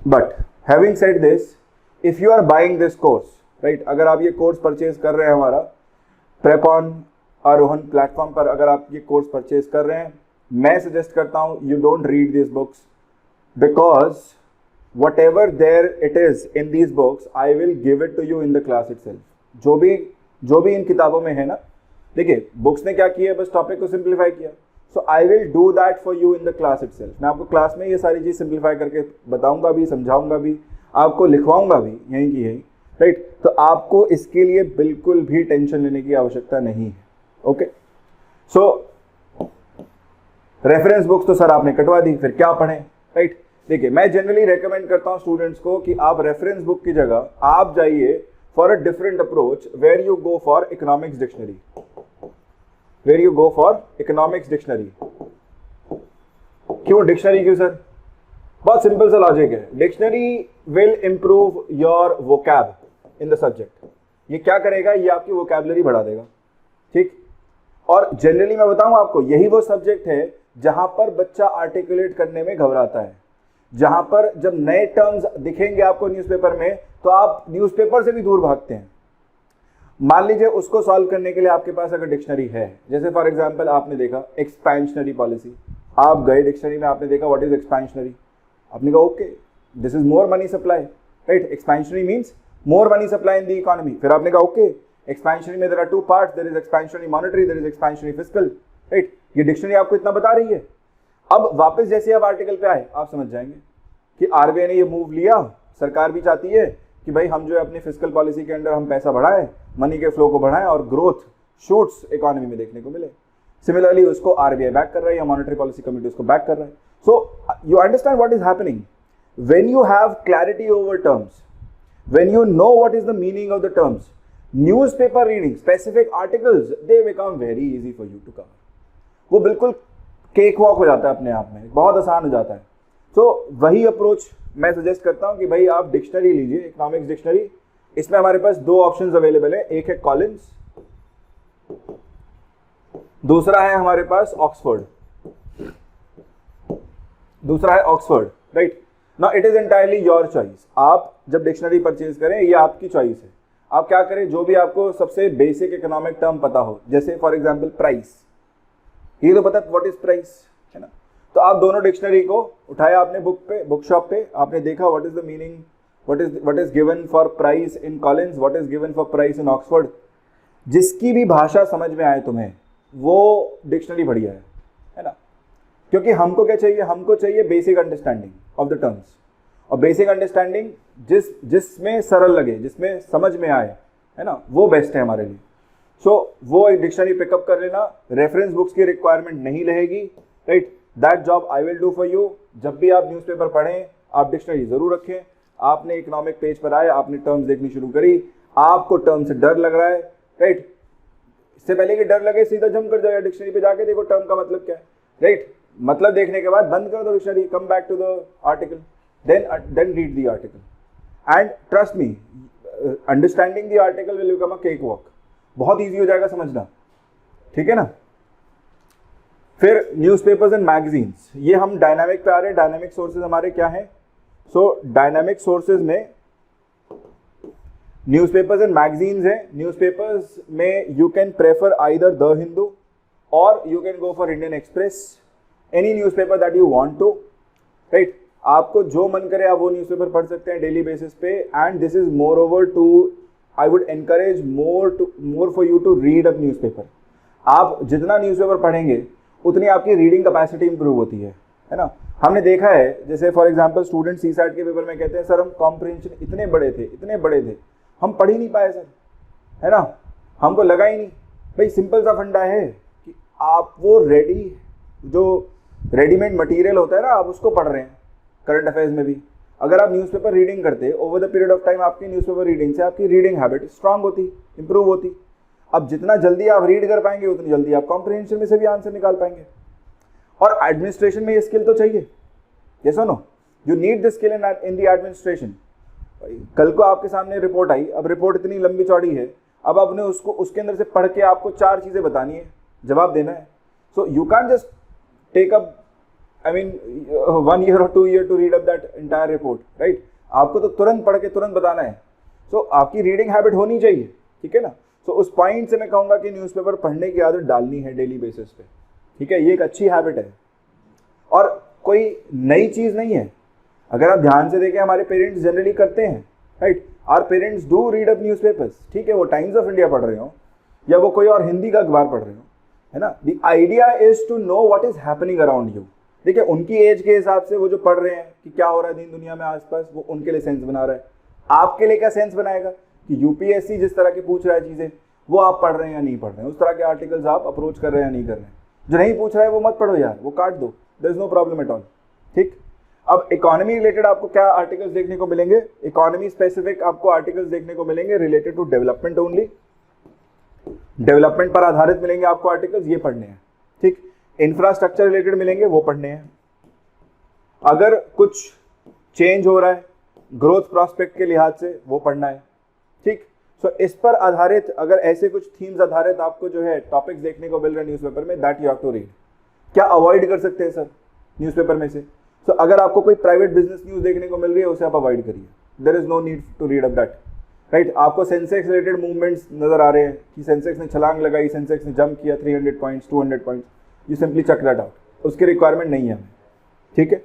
But having said this, if you are buying this course, right, अगर आप ये कोर्स परचेज कर रहे हैं हमारा PrepON आरोहन प्लेटफॉर्म पर, अगर आप ये कोर्स परचेज कर रहे हैं, मैं सजेस्ट करता हूं you don't read this books, because whatever there it is in these books I will give it to you in the class itself। जो भी इन किताबों में है ना, देखिए बुक्स ने क्या किया, बस टॉपिक को सिंप्लीफाई किया। So I will do that for you in the class itself. मैं आपको क्लास में ये सारी चीज सिंप्लीफाई करके बताऊंगा भी, समझाऊंगा भी, आपको लिखवाऊंगा भी यहीं की यहीं, राइट। तो आपको इसके लिए बिल्कुल भी टेंशन लेने की आवश्यकता नहीं है। ओके, सो रेफरेंस बुक्स तो सर आपने कटवा दी, फिर क्या पढ़ें, राइट। देखिए मैं जनरली रेकमेंड करता हूं स्टूडेंट्स को कि आप रेफरेंस बुक की जगह आप जाइए for a different approach, where you go for economics dictionary, क्यों डिक्शनरी, क्यों सर? बहुत सिंपल सा लॉजिक है, dictionary will improve your vocab in the subject. ये क्या करेगा, ये आपकी वोकैबुलरी बढ़ा देगा, ठीक। और जनरली मैं बताऊं आपको, यही वो सब्जेक्ट है जहां पर बच्चा आर्टिकुलेट करने में घबराता है, जहां पर जब नए टर्म्स दिखेंगे आपको न्यूज़पेपर में तो आप न्यूज़पेपर से भी दूर भागते हैं। मान लीजिए उसको सॉल्व करने के लिए आपके पास अगर डिक्शनरी है, जैसे फॉर एग्जांपल आपने देखा एक्सपेंशनरी पॉलिसी, आप गए डिक्शनरी में, आपने देखा व्हाट इज एक्सपेंशनरी, आपने कहा okay this is more money supply, right, expansionary means more money supply in the economy. फिर आपने कहा ओके एक्सपेंशनरी में there are two parts, there is expansionary monetary, there is expansionary fiscal, right. ये डिक्शनरी आपको इतना बता रही है। अब वापस जैसे आप आर्टिकल पे आए, आप समझ जाएंगे कि आरबीआई ने ये मूव लिया, सरकार भी चाहती है कि भाई हम जो है अपनी फिस्कल पॉलिसी के अंडर हम पैसा बढ़ाएं, मनी के फ्लो को बढ़ाएं और ग्रोथ शूट्स इकोनॉमी में देखने को मिले। सिमिलरली उसको आरबीआई बैक कर रहा है या मॉनेटरी पॉलिसी कमिटी उसको बैक कर रहा है। So you understand what is happening when you have clarity over terms, when you know what is the meaning of the terms, newspaper reading, specific articles, they become very easy for you to cover. वो बिल्कुल केक वॉक हो जाता है अपने आप में, बहुत आसान हो जाता है। तो वही अप्रोच मैं सजेस्ट करता हूं कि भाई आप डिक्शनरी लीजिए, इकोनॉमिक्स डिक्शनरी। इसमें हमारे पास दो ऑप्शंस अवेलेबल है, एक है कॉलिंस, दूसरा है हमारे पास Oxford, right. Now it is entirely your choice. आप जब डिक्शनरी परचेज करें, ये आपकी चॉइस है, आप क्या करें, जो भी आपको सबसे बेसिक इकोनॉमिक टर्म पता हो, जैसे फॉर एग्जांपल प्राइस, ये तो पता व्हाट इज प्राइस, है ना। तो आप दोनों डिक्शनरी को उठाया आपने बुक शॉप पे, आपने देखा what is the meaning, what is given for price in Collins, what is given for price in Oxford. जिसकी भी भाषा समझ में आए तुम्हें, वो डिक्शनरी बढ़िया है ना। क्योंकि हमको क्या चाहिए, हमको चाहिए basic understanding of the terms, और बेसिक अंडरस्टैंडिंग जिसमें सरल लगे, जिसमें समझ में आए, है ना, वो बेस्ट है हमारे लिए। सो वो एक डिक्शनरी पिकअप कर लेना, रेफरेंस बुक्स की रिक्वायरमेंट नहीं रहेगी, right. That job I will do for you. जब भी आप न्यूज़पेपर पढ़ें, आप डिक्शनरी जरूर रखें। आपने इकोनॉमिक पेज पर आए, आपने टर्म्स देखनी शुरू करी, आपको टर्म से डर लग रहा है, राइट, इससे पहले कि डर लगे सीधा जंप कर जाओ डिक्शनरी पे जाके देखो टर्म का मतलब क्या है, राइट। मतलब देखने के बाद बंद कर दो dictionary, come back to the article, then read the article and trust me, understanding the article will become a cake walk. बहुत ईजी हो जाएगा समझना, ठीक है ना। फिर न्यूज़पेपर्स एंड मैगजीन्स, ये हम डायनामिक पे आ रहे हैं। डायनामिक सोर्सेज हमारे क्या हैं? सो डायनामिक सोर्सेज में न्यूज़पेपर्स एंड मैगजीन्स हैं। न्यूज़पेपर्स में you can prefer either the Hindu और you can go for Indian Express, any newspaper that you want to, right. आपको जो मन करे आप वो न्यूज़पेपर पढ़ सकते हैं डेली बेसिस पे। And this is more over too, I would encourage more for you to read a newspaper. आप जितना न्यूज़पेपर पढ़ेंगे उतनी आपकी रीडिंग कैपेसिटी इंप्रूव होती है ना। हमने देखा है, जैसे फॉर एग्जांपल स्टूडेंट सीसैट के पेपर में कहते हैं सर हम कॉम्प्रिहेंशन इतने बड़े थे हम पढ़ ही नहीं पाए सर, है ना, हमको लगा ही नहीं। भाई सिंपल सा फंडा है कि आप वो जो रेडीमेड मटेरियल होता है ना, आप उसको पढ़ रहे हैं करंट अफेयर्स में भी। अगर आप न्यूज़पेपर रीडिंग करते, over the period of time आपकी न्यूज़पेपर रीडिंग से आपकी रीडिंग हैबिट स्ट्रांग होती, इंप्रूव होती। अब जितना जल्दी आप रीड कर पाएंगे उतनी जल्दी आप कॉम्प्रिहेंशन में से भी आंसर निकाल पाएंगे। और एडमिनिस्ट्रेशन में ये स्किल तो चाहिए, यस और no, you need the skill in the administration. कल को आपके सामने रिपोर्ट आई, अब रिपोर्ट इतनी लंबी चौड़ी है, अब आपने उसको उसके अंदर से पढ़ के आपको 4 चीज़ें बतानी है, जवाब देना है। So you can just take up I mean 1 year or 2 year to read up that entire report, right? आपको तो तुरंत पढ़ के तुरंत बताना है। So आपकी रीडिंग हैबिट होनी चाहिए, ठीक है ना। So उस पॉइंट से मैं कहूँगा कि न्यूज़पेपर पढ़ने की आदत डालनी है डेली बेसिस पे, ठीक है। ये एक अच्छी हैबिट है और कोई नई चीज़ नहीं है। अगर आप ध्यान से देखें, हमारे पेरेंट्स जनरली करते हैं, right. Our parents do read up newspapers, ठीक है, वो टाइम्स ऑफ इंडिया पढ़ रहे हो या वो कोई और हिंदी का अखबार पढ़ रहे हो, है ना। The idea is to know what is happening around you. देखिए, उनकी एज के हिसाब से वो जो पढ़ रहे हैं कि क्या हो रहा है दीन दुनिया में आसपास, वो उनके लिए सेंस बना रहा है। आपके लिए क्या सेंस बनाएगा कि यूपीएससी जिस तरह की पूछ रहा है चीज़ें, वो आप पढ़ रहे हैं या नहीं पढ़ रहे हैं, उस तरह के आर्टिकल्स आप अप्रोच कर रहे हैं या नहीं कर रहे हैं। जो नहीं पूछ रहा है वो मत पढ़ो यार, वो काट दो, there is no problem at all, ठीक। अब इकोनॉमी रिलेटेड आपको क्या आर्टिकल्स देखने को मिलेंगे? इकोनॉमी स्पेसिफिक आपको आर्टिकल्स देखने को मिलेंगे related to development only, development पर आधारित मिलेंगे आपको आर्टिकल्स, ये पढ़ने हैं, ठीक। इंफ्रास्ट्रक्चर रिलेटेड मिलेंगे, वो पढ़ने हैं। अगर कुछ चेंज हो रहा है ग्रोथ प्रोस्पेक्ट के लिहाज से, वो पढ़ना है, ठीक। सो इस पर आधारित अगर ऐसे कुछ थीम्स आधारित आपको जो है टॉपिक्स देखने को मिल रहे हैं न्यूज़पेपर में, that you have to read. क्या अवॉइड कर सकते हैं सर न्यूज़पेपर में से? सो अगर आपको कोई प्राइवेट बिजनेस न्यूज़ देखने को मिल रही है, उसे आप अवॉइड करिए, there is no need to read up that, right. आपको सेंसेक्स रिलेटेड मूवमेंट्स नजर आ रहे हैं कि सेंसेक्स ने छलांग लगाई, सेंसेक्स ने जंप किया 300 points 200 points, you simply check that out, उसकी रिक्वायरमेंट नहीं है हमें, ठीक है।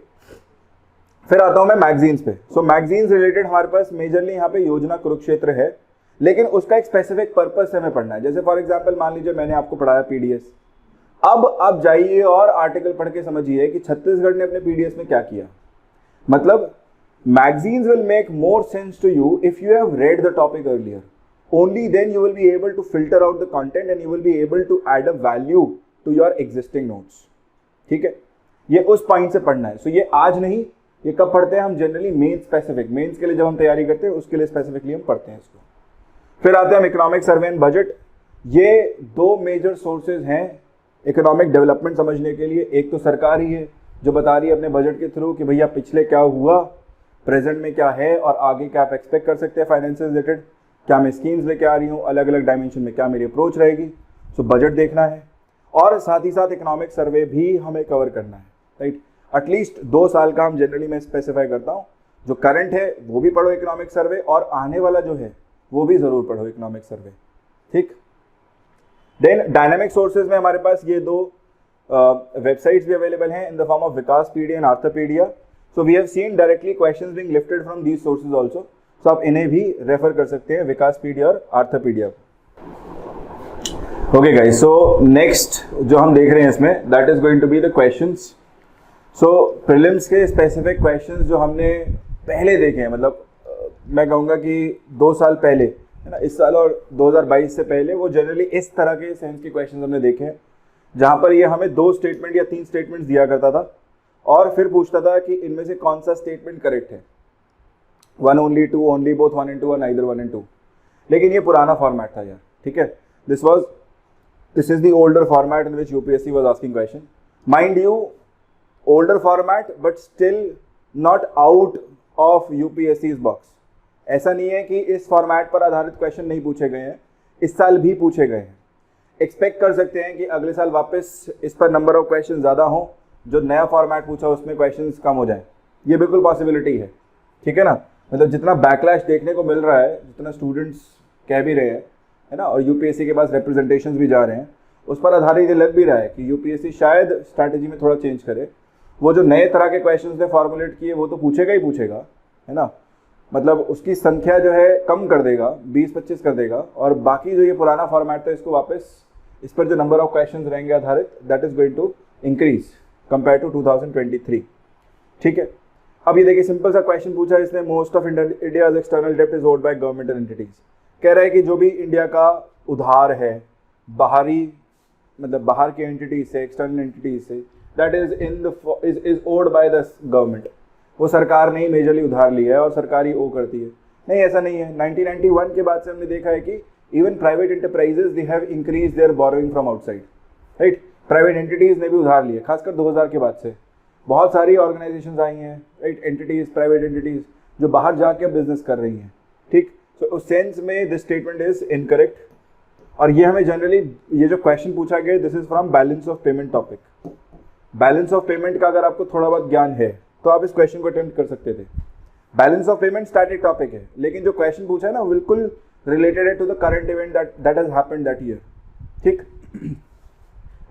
फिर आता हूं मैं मैगजीन्स पे। सो मैगजीन्स रिलेटेड हमारे पास मेजरली यहाँ पे योजना कुरुक्षेत्र है, लेकिन उसका एक स्पेसिफिक पर्पस से हमें पढ़ना है। जैसे फॉर एग्जांपल मान लीजिए मैंने आपको पढ़ाया पीडीएस, अब आप जाइए और आर्टिकल पढ़ के समझिए कि छत्तीसगढ़ ने अपने पीडीएस में क्या किया। मतलब magazines will make more sense to you if you have read the topic earlier, only then you will be able to filter out the content and you will be able to add a value to your existing notes, ठीक है। ये उस पॉइंट से पढ़ना है। सो ये आज नहीं, ये कब पढ़ते हैं हम? जनरली मेंस स्पेसिफिक, मेंस के लिए जब हम तैयारी करते हैं उसके लिए स्पेसिफिकली हम पढ़ते हैं इसको। फिर आते हैं हम इकोनॉमिक सर्वे एंड बजट। ये 2 मेजर सोर्सेज हैं इकोनॉमिक डेवलपमेंट समझने के लिए। एक तो सरकार ही है जो बता रही है अपने बजट के थ्रू कि भैया पिछले क्या हुआ, प्रेजेंट में क्या है और आगे क्या आप एक्सपेक्ट कर सकते हैं फाइनेंस से रिलेटेड, क्या मैं स्कीम्स लेके आ रही हूँ अलग अलग डायमेंशन में, क्या मेरी अप्रोच रहेगी। सो बजट देखना है और साथ ही साथ इकोनॉमिक सर्वे भी हमें कवर करना है, राइट। एटलीस्ट 2 साल का हम जनरली मैं स्पेसिफाई करता हूँ। जो करंट है वो भी पढ़ो इकोनॉमिक सर्वे, और आने वाला जो है वो भी जरूर पढ़ो इकोनॉमिक सर्वे, ठीक। देन डायनामिक सोर्सेज में हमारे पास ये 2 वेबसाइट्स भी अवेलेबल हैं in the form of Vikaspedia and Arthapedia. So we have seen directly questions being lifted from these sources also. So आप इन्हें भी रेफर कर सकते हैं, विकासपीडिया और Arthapedia. Okay guys, so next जो हम देख रहे हैं इसमें, that is going to be the questions. So prelims के स्पेसिफिक क्वेश्चंस जो हमने पहले देखे हैं, मतलब मैं कहूँगा कि 2 साल पहले, है ना, इस साल और 2022 से पहले, वो जनरली इस तरह के सेंस के क्वेश्चंस हमने देखे हैं, जहाँ पर ये हमें 2 स्टेटमेंट या 3 स्टेटमेंट्स दिया करता था और फिर पूछता था कि इनमें से कौन सा स्टेटमेंट करेक्ट है, 1 only, 2 only, both 1 and 2 और neither 1 and 2। लेकिन ये पुराना फॉर्मेट था यार, ठीक है। This is the older format in which UPSC was asking question, mind you older format but still not out of UPSC's box. ऐसा नहीं है कि इस फॉर्मेट पर आधारित क्वेश्चन नहीं पूछे गए हैं, इस साल भी पूछे गए हैं। एक्सपेक्ट कर सकते हैं कि अगले साल वापस इस पर नंबर ऑफ क्वेश्चन ज़्यादा हो, जो नया फॉर्मेट पूछा उसमें क्वेश्चंस कम हो जाए, ये बिल्कुल पॉसिबिलिटी है, ठीक है ना। मतलब जितना बैकलैश देखने को मिल रहा है, जितना स्टूडेंट्स कह भी रहे हैं, है ना, और यूपीएससी के पास रिप्रेजेंटेशंस भी जा रहे हैं, उस पर आधारित ये लग भी रहा है कि यूपीएससी शायद स्ट्रैटेजी में थोड़ा चेंज करे। वो जो नए तरह के क्वेश्चंस ने फॉर्मुलेट किए वो तो पूछेगा ही पूछेगा, है ना। मतलब उसकी संख्या जो है कम कर देगा, 20-25 कर देगा, और बाकी जो ये पुराना फॉर्मेट था इसको वापस, इस पर जो नंबर ऑफ क्वेश्चंस रहेंगे आधारित, that is going to increase compare to 2023, ठीक है। अब ये देखिए सिंपल सा क्वेश्चन पूछा इसने, मोस्ट ऑफ इंडियाज एक्सटर्नल डेब्ट इज ओव्ड बाय गवर्नमेंटल एंटिटीज। कह रहा है कि जो भी इंडिया का उधार है, बाहरी मतलब बाहर के एंटिटीज से, एक्सटर्नल एंटिटीज से, that is in the is owed by the government. वो सरकार ने ही मेजरली उधार लिया है और सरकार ही ओ करती है। नहीं, ऐसा नहीं है। 1991 के बाद से हमने देखा है कि even private enterprises they have increase their borrowing from outside, right. Private entities ने भी उधार लिए, खासकर 2000 के बाद से बहुत सारी ऑर्गेनाइजेशंस आई हैं, राइट, एंटिटीज, प्राइवेट एंटिटीज जो बाहर जाके बिजनेस कर रही हैं, ठीक। तो उस सेंस में दिस स्टेटमेंट इज इनकरेक्ट। और ये हमें जनरली, ये जो क्वेश्चन पूछा गया, this is from balance of payment topic. Balance of payment का अगर आपको थोड़ा बहुत ज्ञान है तो आप इस क्वेश्चन को अटेम्प्ट कर सकते थे। Balance of payment static topic है, लेकिन जो क्वेश्चन पूछा है ना बिल्कुल रिलेटेड है to the current event that has happened that year, ठीक।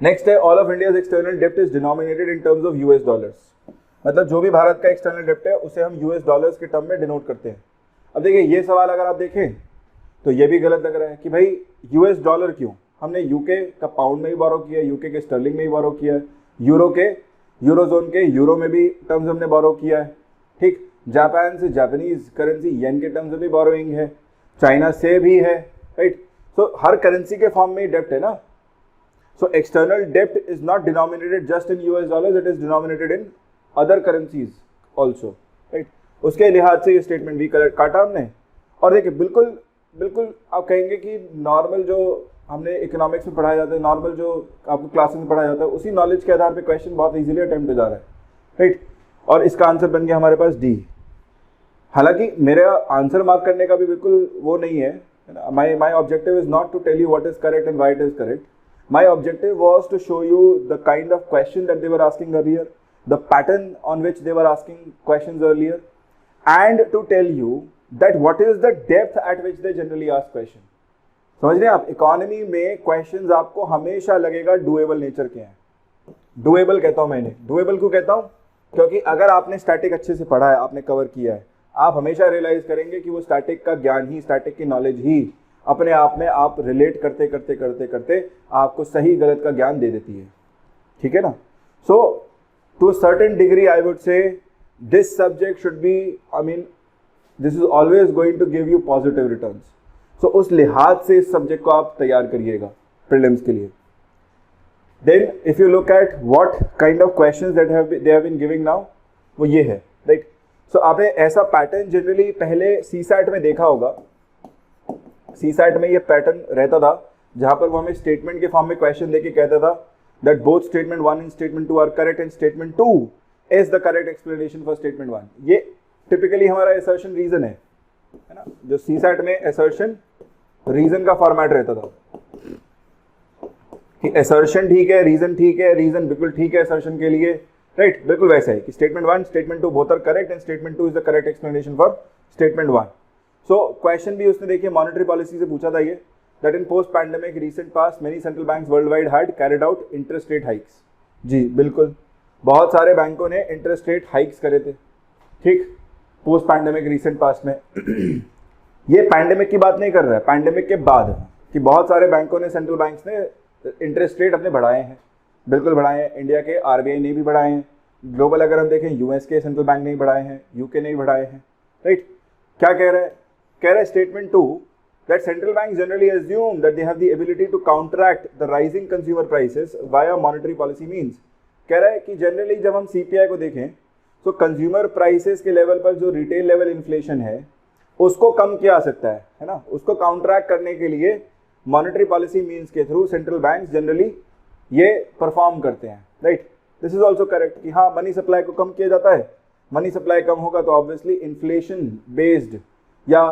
नेक्स्ट है, ऑल ऑफ इंडियाज एक्सटर्नल डेप्ट is denominated in terms of US dollars. मतलब जो भी भारत का एक्सटर्नल डेप्ट है उसे हम यूएस डॉलर्स के टर्म में डिनोट करते हैं। अब देखिए, ये सवाल अगर आप देखें तो ये भी गलत लग रहा है कि भाई यूएस डॉलर क्यों? हमने यूके का पाउंड में भी बोरो किया, यूके के स्टर्लिंग में भी बोरो किया, यूरोजोन के यूरो में भी टर्म्स हमने बोरो किया है, ठीक। जापान से जापानीज करेंसी येन के टर्म्स में भी बोरोइंग है, चाइना से भी है, राइट। सो हर करेंसी के फॉर्म में ही डेप्ट है ना। सो एक्सटर्नल डेप्ट is not denominated just in US dollars, it is denominated in other currencies also, right. उसके लिहाज से ये स्टेटमेंट भी करेक्ट काटा हमने। और देखिए, बिल्कुल बिल्कुल आप कहेंगे कि नॉर्मल जो हमने इकोनॉमिक्स में पढ़ाया जाता है, नॉर्मल जो आपको क्लासेस में पढ़ाया जाता है, उसी नॉलेज के आधार पे क्वेश्चन बहुत इजीली अटेम्प्ट हो जा रहा है, राइट। और इसका आंसर बन गया हमारे पास डी। हालांकि मेरा आंसर मार्क करने का भी बिल्कुल वो नहीं है, my objective is not to tell you what is correct and why it is correct. My objective was to show you the kind of question that they were asking earlier, the pattern on which they were asking questions earlier, and to tell you that what is the depth at which they generally ask question। समझ रहे हैं आप? इकोनॉमी में क्वेश्चंस आपको हमेशा लगेगा डुएबल नेचर के हैं। डुएबल कहता हूं मैंने, डुएबल क्यों कहता हूं? क्योंकि अगर आपने स्टैटिक अच्छे से पढ़ा है, आपने कवर किया है, आप हमेशा रियलाइज करेंगे कि वो स्टैटिक का ज्ञान ही, स्टैटिक की नॉलेज ही अपने आप में आप रिलेट करते करते करते करते आपको सही गलत का ज्ञान दे देती है, ठीक है ना। So to a certain degree I would say this subject should be, I mean this is always going to give you positive returns. So उस लिहाज से इस सब्जेक्ट को आप तैयार करिएगा प्रीलिम्स के लिए। Then if you look at what kind of questions that they have been giving now, वो ये है, राइट। सो आपने ऐसा पैटर्न जनरली पहले सीसैट में देखा होगा। सीसैट में ये पैटर्न रहता था जहां पर वो हमें स्टेटमेंट के फॉर्म में क्वेश्चन देके कहता था that both statement 1 and statement 2 are correct and statement 2 is the correct explanation for statement 1। ये टिपिकली हमारा असर्शन रीजन है ना, जो सीसैट में असर्शन रीजन का फॉर्मेट रहता था कि असर्शन ठीक है, रीजन ठीक है, रीजन बिल्कुल ठीक है असर्शन के लिए, राइट। बिल्कुल वैसा है कि statement 1 statement 2 both are correct and statement 2 is the correct explanation for statement 1। So question भी उसने देखिए मॉनेटरी पॉलिसी से पूछा था ये, that in post pandemic recent past many central banks world wide had carried out interest rate hikes. जी बिल्कुल, बहुत सारे बैंकों ने इंटरेस्ट रेट हाइक्स करे थे, ठीक, पोस्ट पैंडेमिक रीसेंट पास्ट में। ये पैंडेमिक की बात नहीं कर रहा है, पैंडेमिक के बाद कि बहुत सारे बैंकों ने, सेंट्रल बैंक्स ने इंटरेस्ट रेट अपने बढ़ाए हैं, बिल्कुल बढ़ाए हैं। इंडिया के आरबीआई ने भी बढ़ाए हैं, ग्लोबल अगर हम देखें यूएस के सेंट्रल बैंक ने भी बढ़ाए हैं, यूके ने भी बढ़ाए हैं, राइट। क्या कह रहा है? कह रहा है statement 2 that central banks generally assume that they have the ability to counteract the rising consumer prices via monetary policy means। कह रहा है कि जनरली जब हम सीपीआई को देखें तो कंज्यूमर प्राइसेस के लेवल पर जो रिटेल लेवल इन्फ्लेशन है उसको कम किया जा सकता है ना, उसको काउंटरैक्ट करने के लिए मॉनेटरी पॉलिसी मीन्स के थ्रू सेंट्रल बैंक जनरली ये परफॉर्म करते हैं, right. This is also correct कि हाँ, मनी सप्लाई को कम किया जाता है। मनी सप्लाई कम होगा तो ऑब्वियसली इन्फ्लेशन बेस्ड या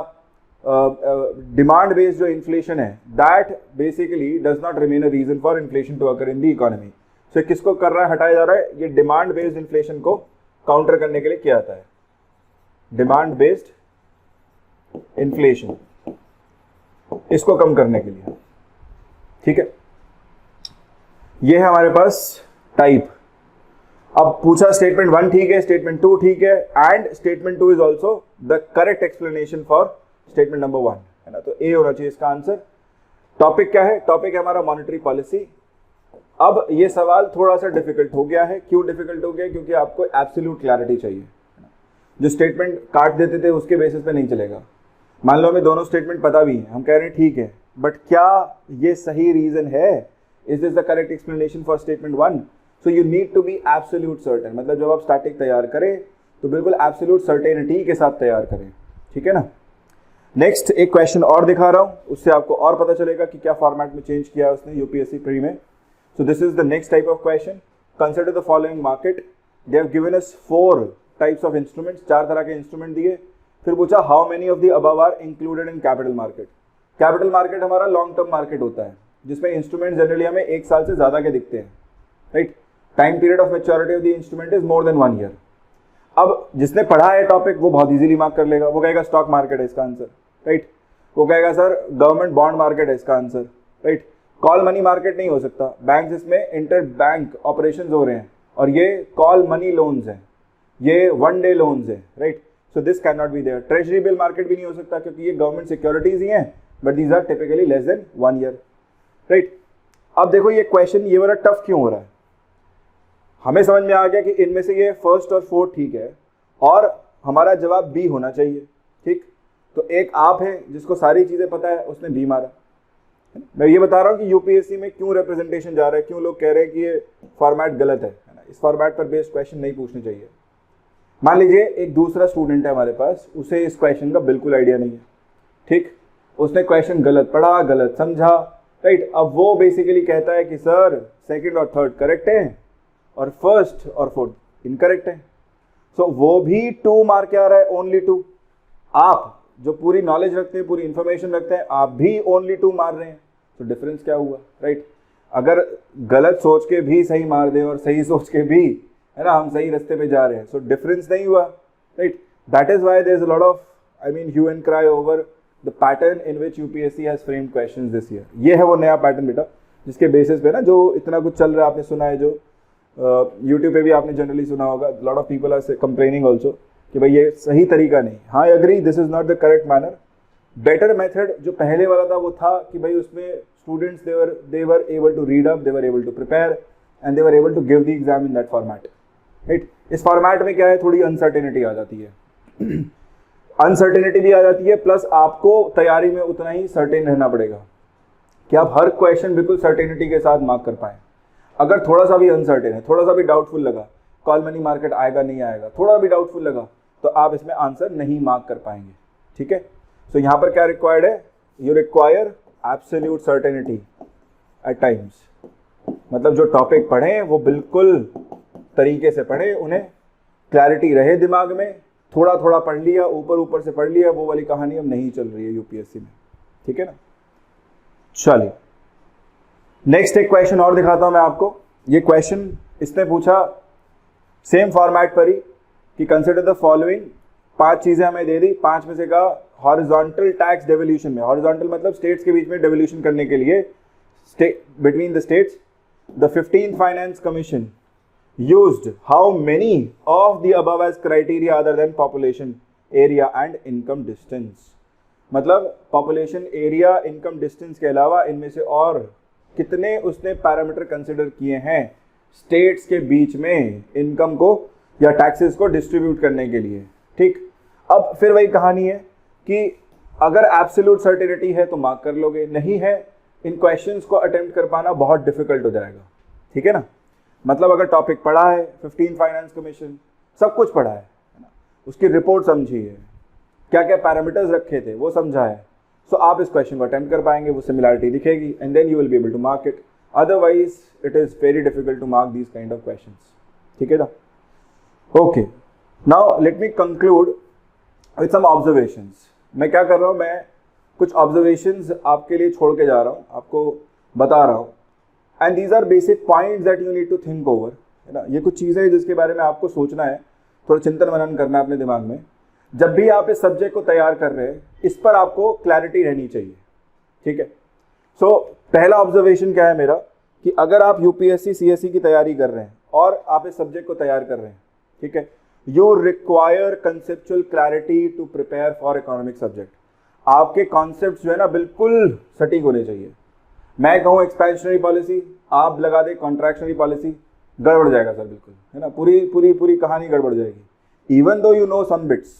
डिमांड बेस्ड जो इन्फ्लेशन है that basically does not remain a reason for inflation to occur in the economy. So किसको कर रहा है, हटाया जा रहा है, ये डिमांड बेस्ड इन्फ्लेशन को काउंटर करने के लिए किया जाता है, डिमांड बेस्ड इन्फ्लेशन, इसको कम करने के लिए, ठीक है। ये है हमारे पास टाइप। अब पूछा स्टेटमेंट 1 ठीक है, स्टेटमेंट 2 ठीक है, and statement 2 is also the correct explanation for statement number 1, है ना। तो ए होना चाहिए इसका आंसर। टॉपिक क्या है? टॉपिक है हमारा मॉनेटरी पॉलिसी। अब ये सवाल थोड़ा सा डिफिकल्ट हो गया है। क्यों डिफिकल्ट हो गया? क्योंकि आपको एब्सोल्यूट क्लैरिटी चाहिए। जो स्टेटमेंट काट देते थे उसके बेसिस पे नहीं चलेगा। मान लो हमें दोनों स्टेटमेंट पता भी है, हम कह रहे हैं ठीक है, बट क्या ये सही रीजन है is this the correct explanation for statement 1? So you need to be absolute certain, मतलब जब आप स्टैटिक तैयार करें तो बिल्कुल एब्सोल्यूट सर्टेनिटी के साथ तैयार करें, ठीक है ना। नेक्स्ट एक क्वेश्चन और दिखा रहा हूं, उससे आपको और पता चलेगा कि क्या फॉर्मेट में चेंज किया है उसने यूपीएससी प्री में। So this is the next type of question. Consider the following market, they have given us 4 types of instruments, 4 तरह के इंस्ट्रूमेंट दिए। फिर पूछा how many of the above are included in capital market. Capital market हमारा लॉन्ग टर्म मार्केट होता है जिसमें इंस्ट्रूमेंट जनरली हमें 1 साल से ज्यादा के दिखते हैं, right. Time period of maturity of the instrument is more than 1 year. अब जिसने पढ़ा है टॉपिक वो बहुत इजीली मार्क कर लेगा, वो कहेगा स्टॉक मार्केट है इसका आंसर, राइट। वो कहेगा सर गवर्नमेंट बॉन्ड मार्केट है इसका answer, right. Call money market नहीं हो सकता, बैंक इसमें इंटर बैंक ऑपरेशंस हो रहे हैं और ये कॉल मनी लोन्स हैं, ये 1 डे लोन्स है, right. So this can not be there. Treasury bill market भी नहीं हो सकता क्योंकि ये गवर्नमेंट सिक्योरिटीज ही हैं, but these are typically less than 1 year, right. अब देखो ये क्वेश्चन ये वाला टफ क्यों हो रहा है, हमें समझ में आ गया कि इनमें से ये फर्स्ट और फोर्थ ठीक है और हमारा जवाब बी होना चाहिए, ठीक। तो एक आप है जिसको सारी चीजें पता है, उसने बी मारा। मैं ये बता रहा हूँ कि यूपीएससी में क्यों रिप्रेजेंटेशन जा रहा है, क्यों लोग कह रहे हैं कि ये फॉर्मेट गलत है ना। इस फॉर्मेट पर बेस्ड क्वेश्चन नहीं पूछने चाहिए। मान लीजिए एक दूसरा स्टूडेंट है हमारे पास, उसे इस क्वेश्चन का बिल्कुल आइडिया नहीं है, ठीक। उसने क्वेश्चन गलत पढ़ा, गलत समझा, राइट। अब वो बेसिकली कहता है कि सर सेकंड और थर्ड करेक्ट है और फर्स्ट और फोर्थ इनकरेक्ट है। सो वो भी 2 मार्क के आ रहा है, ओनली 2। आप जो पूरी नॉलेज रखते हैं, पूरी इंफॉर्मेशन रखते हैं, आप भी ओनली 2 मार रहे हैं। तो डिफरेंस क्या हुआ, राइट। अगर गलत सोच के भी सही मार दे और सही सोच के भी, है ना, हम सही रास्ते पे जा रहे हैं, सो डिफरेंस नहीं हुआ, right. That is why there is a lot of hue and cry over the pattern in which UPSC has framed questions this year. ये है वो नया पैटर्न बेटा जिसके बेसिस पे ना जो इतना कुछ चल रहा है, आपने सुना है, जो यूट्यूब पे भी आपने जनरली सुना होगा, lot of people are complaining also कि भाई ये सही तरीका नहीं। हाँ, I agree, this is not the correct manner. Better method जो पहले वाला था वो था कि भाई उसमें students they were able to read up, they were able to prepare and they were able to give the exam in that format, right. इस फॉर्मेट में क्या है, थोड़ी अनसर्टेनिटी आ जाती है अनसर्टेनिटी भी आ जाती है, प्लस आपको तैयारी में उतना ही सर्टेन रहना पड़ेगा कि आप हर क्वेश्चन बिल्कुल सर्टेनिटी के साथ मार्क कर पाएं। अगर थोड़ा सा भी अनसर्टेन है, थोड़ा सा भी डाउटफुल लगा, कॉल मनी मार्केट आएगा नहीं आएगा, थोड़ा भी डाउटफुल लगा, तो आप इसमें आंसर नहीं मार्क कर पाएंगे, ठीक है। सो यहाँ पर क्या रिक्वायर्ड है, you require absolute certainty at times. मतलब जो टॉपिक पढ़ें वो बिल्कुल तरीके से पढ़ें, उन्हें क्लैरिटी रहे दिमाग में। थोड़ा थोड़ा पढ़ लिया, ऊपर ऊपर से पढ़ लिया, वो वाली कहानी अब नहीं चल रही है यूपीएससी में, ठीक है ना। चलिए नेक्स्ट एक क्वेश्चन और दिखाता हूं मैं आपको। ये क्वेश्चन इसने पूछा सेम फॉर्मेट पर ही कि कंसिडर द फॉलोइंग। 5 चीजें हमें दे दी, 5 में से कहा हॉरिजॉन्टल टैक्स डेवल्यूशन में, हॉरिजॉन्टल मतलब स्टेट्स के बीच में डेवल्यूशन करने के लिए, between the states, the 15th finance commission used how many of the above as criteria other than population area and income distance। मतलब population area, income distance के अलावा इनमें से और कितने उसने पैरामीटर कंसिडर किए हैं स्टेट्स के बीच में इनकम को या टैक्सेस को डिस्ट्रीब्यूट करने के लिए, ठीक। अब फिर वही कहानी है कि अगर एब्सोल्यूट सर्टेनिटी है तो मार्क कर लोगे, नहीं है इन क्वेश्चंस को अटेम्प्ट कर पाना बहुत डिफिकल्ट हो जाएगा, ठीक है ना। मतलब अगर टॉपिक पढ़ा है, 15 फाइनेंस कमीशन सब कुछ पढ़ा है ना, उसकी रिपोर्ट समझी है, क्या क्या पैरामीटर्स रखे थे वो समझा है, सो आप इस क्वेश्चन को अटेम्प्ट कर पाएंगे, वो सिमिलरिटी दिखेगी and then you will be able to mark it. Otherwise it is very difficult to mark these kind of questions, ठीक है ना। Okay, now let me conclude with some observations. मैं क्या कर रहा हूँ, मैं कुछ ऑब्जर्वेशंस आपके लिए छोड़ के जा रहा हूँ, आपको बता रहा हूँ, and these are basic points that you need to think over, है ना। ये कुछ चीज़ें हैं जिसके बारे में आपको सोचना है, थोड़ा चिंतन मनन करना है अपने दिमाग में। जब भी आप इस सब्जेक्ट को तैयार कर रहे हैं, इस पर आपको क्लैरिटी रहनी चाहिए, ठीक है। सो पहला ऑब्जर्वेशन क्या है मेरा कि अगर आप यूपीएससी सीएससी की तैयारी कर रहे हैं और आप इस सब्जेक्ट को तैयार कर रहे हैं, ठीक है, you require conceptual clarity to prepare for economic subject. आपके कॉन्सेप्ट जो है ना बिल्कुल सटीक होने चाहिए। मैं कहूँ एक्सपेंशनरी पॉलिसी, आप लगा दे कॉन्ट्रैक्शनरी पॉलिसी, गड़बड़ जाएगा सर बिल्कुल, है ना, पूरी कहानी गड़बड़ जाएगी। Even though you know some bits,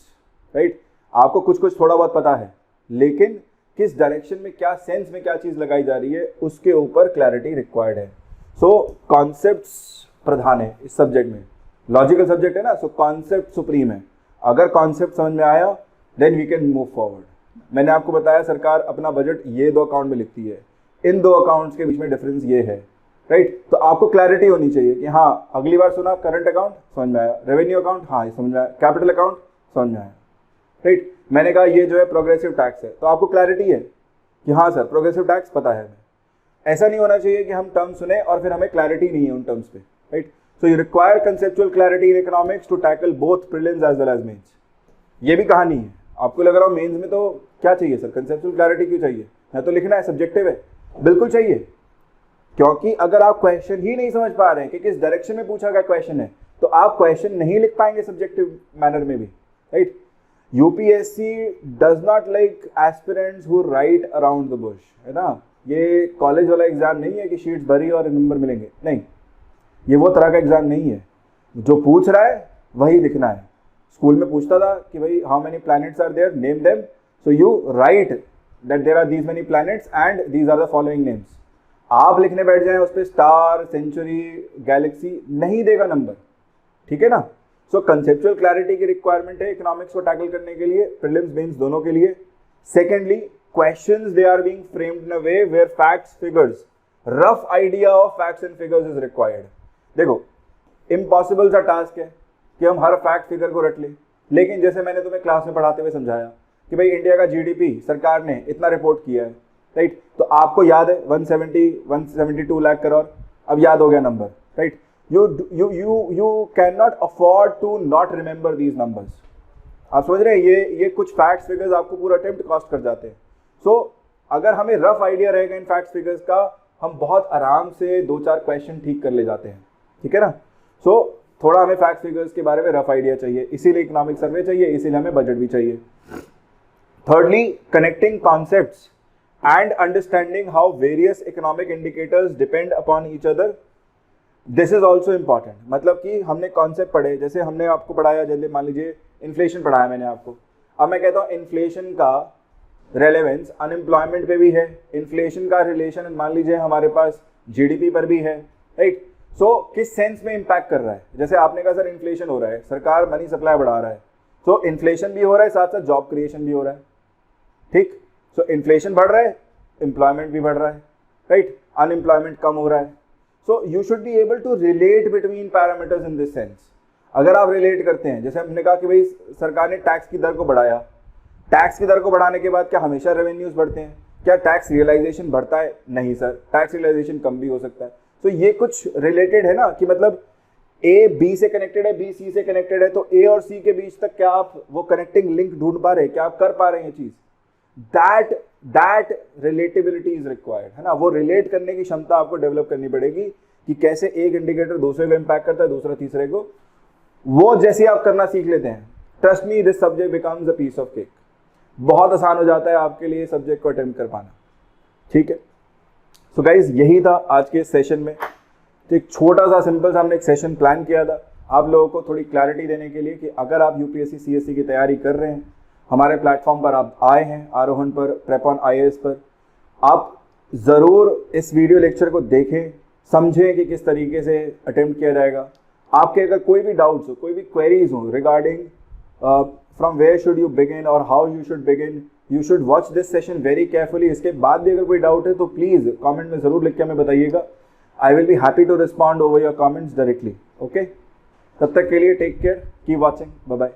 right, आपको कुछ कुछ थोड़ा बहुत पता है, लेकिन किस डायरेक्शन में, क्या सेंस में क्या चीज लगाई जा रही है, उसके ऊपर क्लैरिटी रिक्वायर्ड है। सो कॉन्सेप्ट्स प्रधान है इस सब्जेक्ट में, लॉजिकल सब्जेक्ट है ना, सो कॉन्सेप्ट सुप्रीम है। अगर कॉन्सेप्ट समझ में आया then we can move forward. मैंने आपको बताया सरकार अपना बजट ये 2 अकाउंट में लिखती है, इन 2 अकाउंट्स के बीच में डिफरेंस ये है, राइट। तो आपको क्लैरिटी होनी चाहिए कि हाँ, अगली बार सुना करंट अकाउंट समझ में आया, रेवेन्यू अकाउंट हाँ समझ में आया, कैपिटल अकाउंट समझ में आया, राइट। मैंने कहा ये जो है प्रोग्रेसिव टैक्स है, तो आपको क्लैरिटी है कि हाँ सर प्रोग्रेसिव टैक्स पता है हमें। ऐसा नहीं होना चाहिए कि हम टर्म सुने और फिर हमें क्लैरिटी नहीं है उन टर्म्स पे, right. So you require conceptual clarity in economics to tackle both prelims as well as mains. ये भी कहानी है। आपको लग रहा हो मेंस में तो क्या चाहिए सर, कंसेप्चुअल क्लैरिटी क्यों चाहिए, है तो लिखना है, सब्जेक्टिव है, बिल्कुल चाहिए। क्योंकि अगर आप क्वेश्चन ही नहीं समझ पा रहे हैं कि किस डायरेक्शन में पूछा गया क्वेश्चन है, तो आप क्वेश्चन नहीं लिख पाएंगे सब्जेक्टिव मैनर में भी, right. UPSC does not like aspirants who right around the Bush, है ना। ये कॉलेज वाला एग्जाम नहीं है कि शीट्स भरी और नंबर मिलेंगे, नहीं, ये वो तरह का एग्जाम नहीं है। जो पूछ रहा है वही लिखना है। स्कूल में पूछता था कि भाई how many planets are there, name them, so you write that there are these many planets and these are the following names. आप लिखने बैठ जाएं उस पर स्टार, सेंचुरी, गैलेक्सी, नहीं देगा नंबर, ठीक है ना। सो कंसेप्चुअल क्लैरिटी की रिक्वायरमेंट है इकोनॉमिक्स को टैकल करने के लिए, प्रीलिम्स मेंस दोनों के लिए। Secondly, questions they are being framed in a way where facts, figures, rough idea of facts and figures is required. देखो, इम्पॉसिबल सा टास्क है कि हम हर फैक्ट फिगर को रट लें, लेकिन जैसे मैंने तुम्हें क्लास में पढ़ाते हुए समझाया कि भाई इंडिया का जीडीपी सरकार ने इतना रिपोर्ट किया है, राइट। तो आपको याद है 172 लाख करोड़, अब याद हो गया number, right. you cannot afford to not remember these numbers। आप समझ रहे हैं, ये कुछ फैक्ट्स फिगर्स आपको पूरा अटेम्प्ट कॉस्ट कर जाते हैं। सो अगर हमें रफ आइडिया रहेगा इन फैक्ट्स फिगर्स का, हम बहुत आराम से 2-4 क्वेश्चन ठीक कर ले जाते हैं, ठीक है ना। सो थोड़ा हमें फैक्ट्स फिगर्स के बारे में रफ आइडिया चाहिए, इसीलिए इकोनॉमिक सर्वे चाहिए, इसीलिए हमें बजट भी चाहिए। Thirdly, connecting concepts and understanding how various economic indicators depend upon each other, this is also important। मतलब कि हमने कॉन्सेप्ट पढ़े, जैसे हमने आपको पढ़ाया, जैसे मान लीजिए इन्फ्लेशन पढ़ाया मैंने आपको, अब मैं कहता हूँ इन्फ्लेशन का रेलेवेंस अनएम्प्लॉयमेंट पे भी है, इन्फ्लेशन का रिलेशन मान लीजिए हमारे पास जीडीपी पर भी है, राइट। सो किस सेंस में इम्पैक्ट कर रहा है, जैसे आपने कहा सर इन्फ्लेशन हो रहा है, सरकार मनी सप्लाई बढ़ा रहा है, सो इन्फ्लेशन भी हो रहा है, साथ साथ जॉब क्रिएशन भी हो रहा है, ठीक। सो इन्फ्लेशन बढ़ रहा है, एम्प्लॉयमेंट भी बढ़ रहा है, राइट, अनएम्प्लॉयमेंट कम हो रहा है। So you should be able to relate between parameters in this sense. अगर आप रिलेट करते हैं, जैसे हमने कहा कि भाई सरकार ने टैक्स की दर को बढ़ाया, टैक्स की दर को बढ़ाने के बाद क्या हमेशा रेवेन्यूज बढ़ते हैं, क्या टैक्स रियलाइजेशन बढ़ता है, नहीं सर, टैक्स रियलाइजेशन कम भी हो सकता है। तो ये कुछ रिलेटेड है ना, कि मतलब ए बी से कनेक्टेड है, बी सी से कनेक्टेड है, तो ए और सी के बीच तक क्या आप वो कनेक्टिंग लिंक ढूंढ पा रहे हैं, क्या आप कर पा रहे हैं ये चीज, दैट रिलेटेबिलिटी इज रिक्वायर्ड, है ना। वो रिलेट करने की क्षमता आपको डेवलप करनी पड़ेगी कि कैसे एक इंडिकेटर दूसरे को इम्पैक्ट करता है, दूसरा तीसरे को। वो जैसे आप करना सीख लेते हैं, trust me this subject becomes a piece of cake. बहुत आसान हो जाता है आपके लिए सब्जेक्ट को अटेम्प्ट कर पाना, ठीक है। सो गाइज, यही था आज के सेशन में। एक छोटा सा सिंपल सा हमने एक सेशन प्लान किया था आप लोगों को थोड़ी क्लैरिटी देने के लिए कि अगर आप यूपीएससी सीएससी की तैयारी कर रहे हैं, हमारे प्लेटफॉर्म पर आप आए हैं, आरोहन पर, प्रेपॉन आईएएस पर, आप ज़रूर इस वीडियो लेक्चर को देखें, समझें कि किस तरीके से अटेम्प्ट किया जाएगा। आपके अगर कोई भी डाउट्स हो, कोई भी क्वेरीज हो regarding from where should you begin और how you should begin, you should watch this session very carefully. इसके बाद भी अगर कोई डाउट है तो प्लीज़ कॉमेंट में ज़रूर लिख के हमें बताइएगा। I will be happy to respond over your comments directly, okay. तब तक के लिए take care, keep watching, bye bye.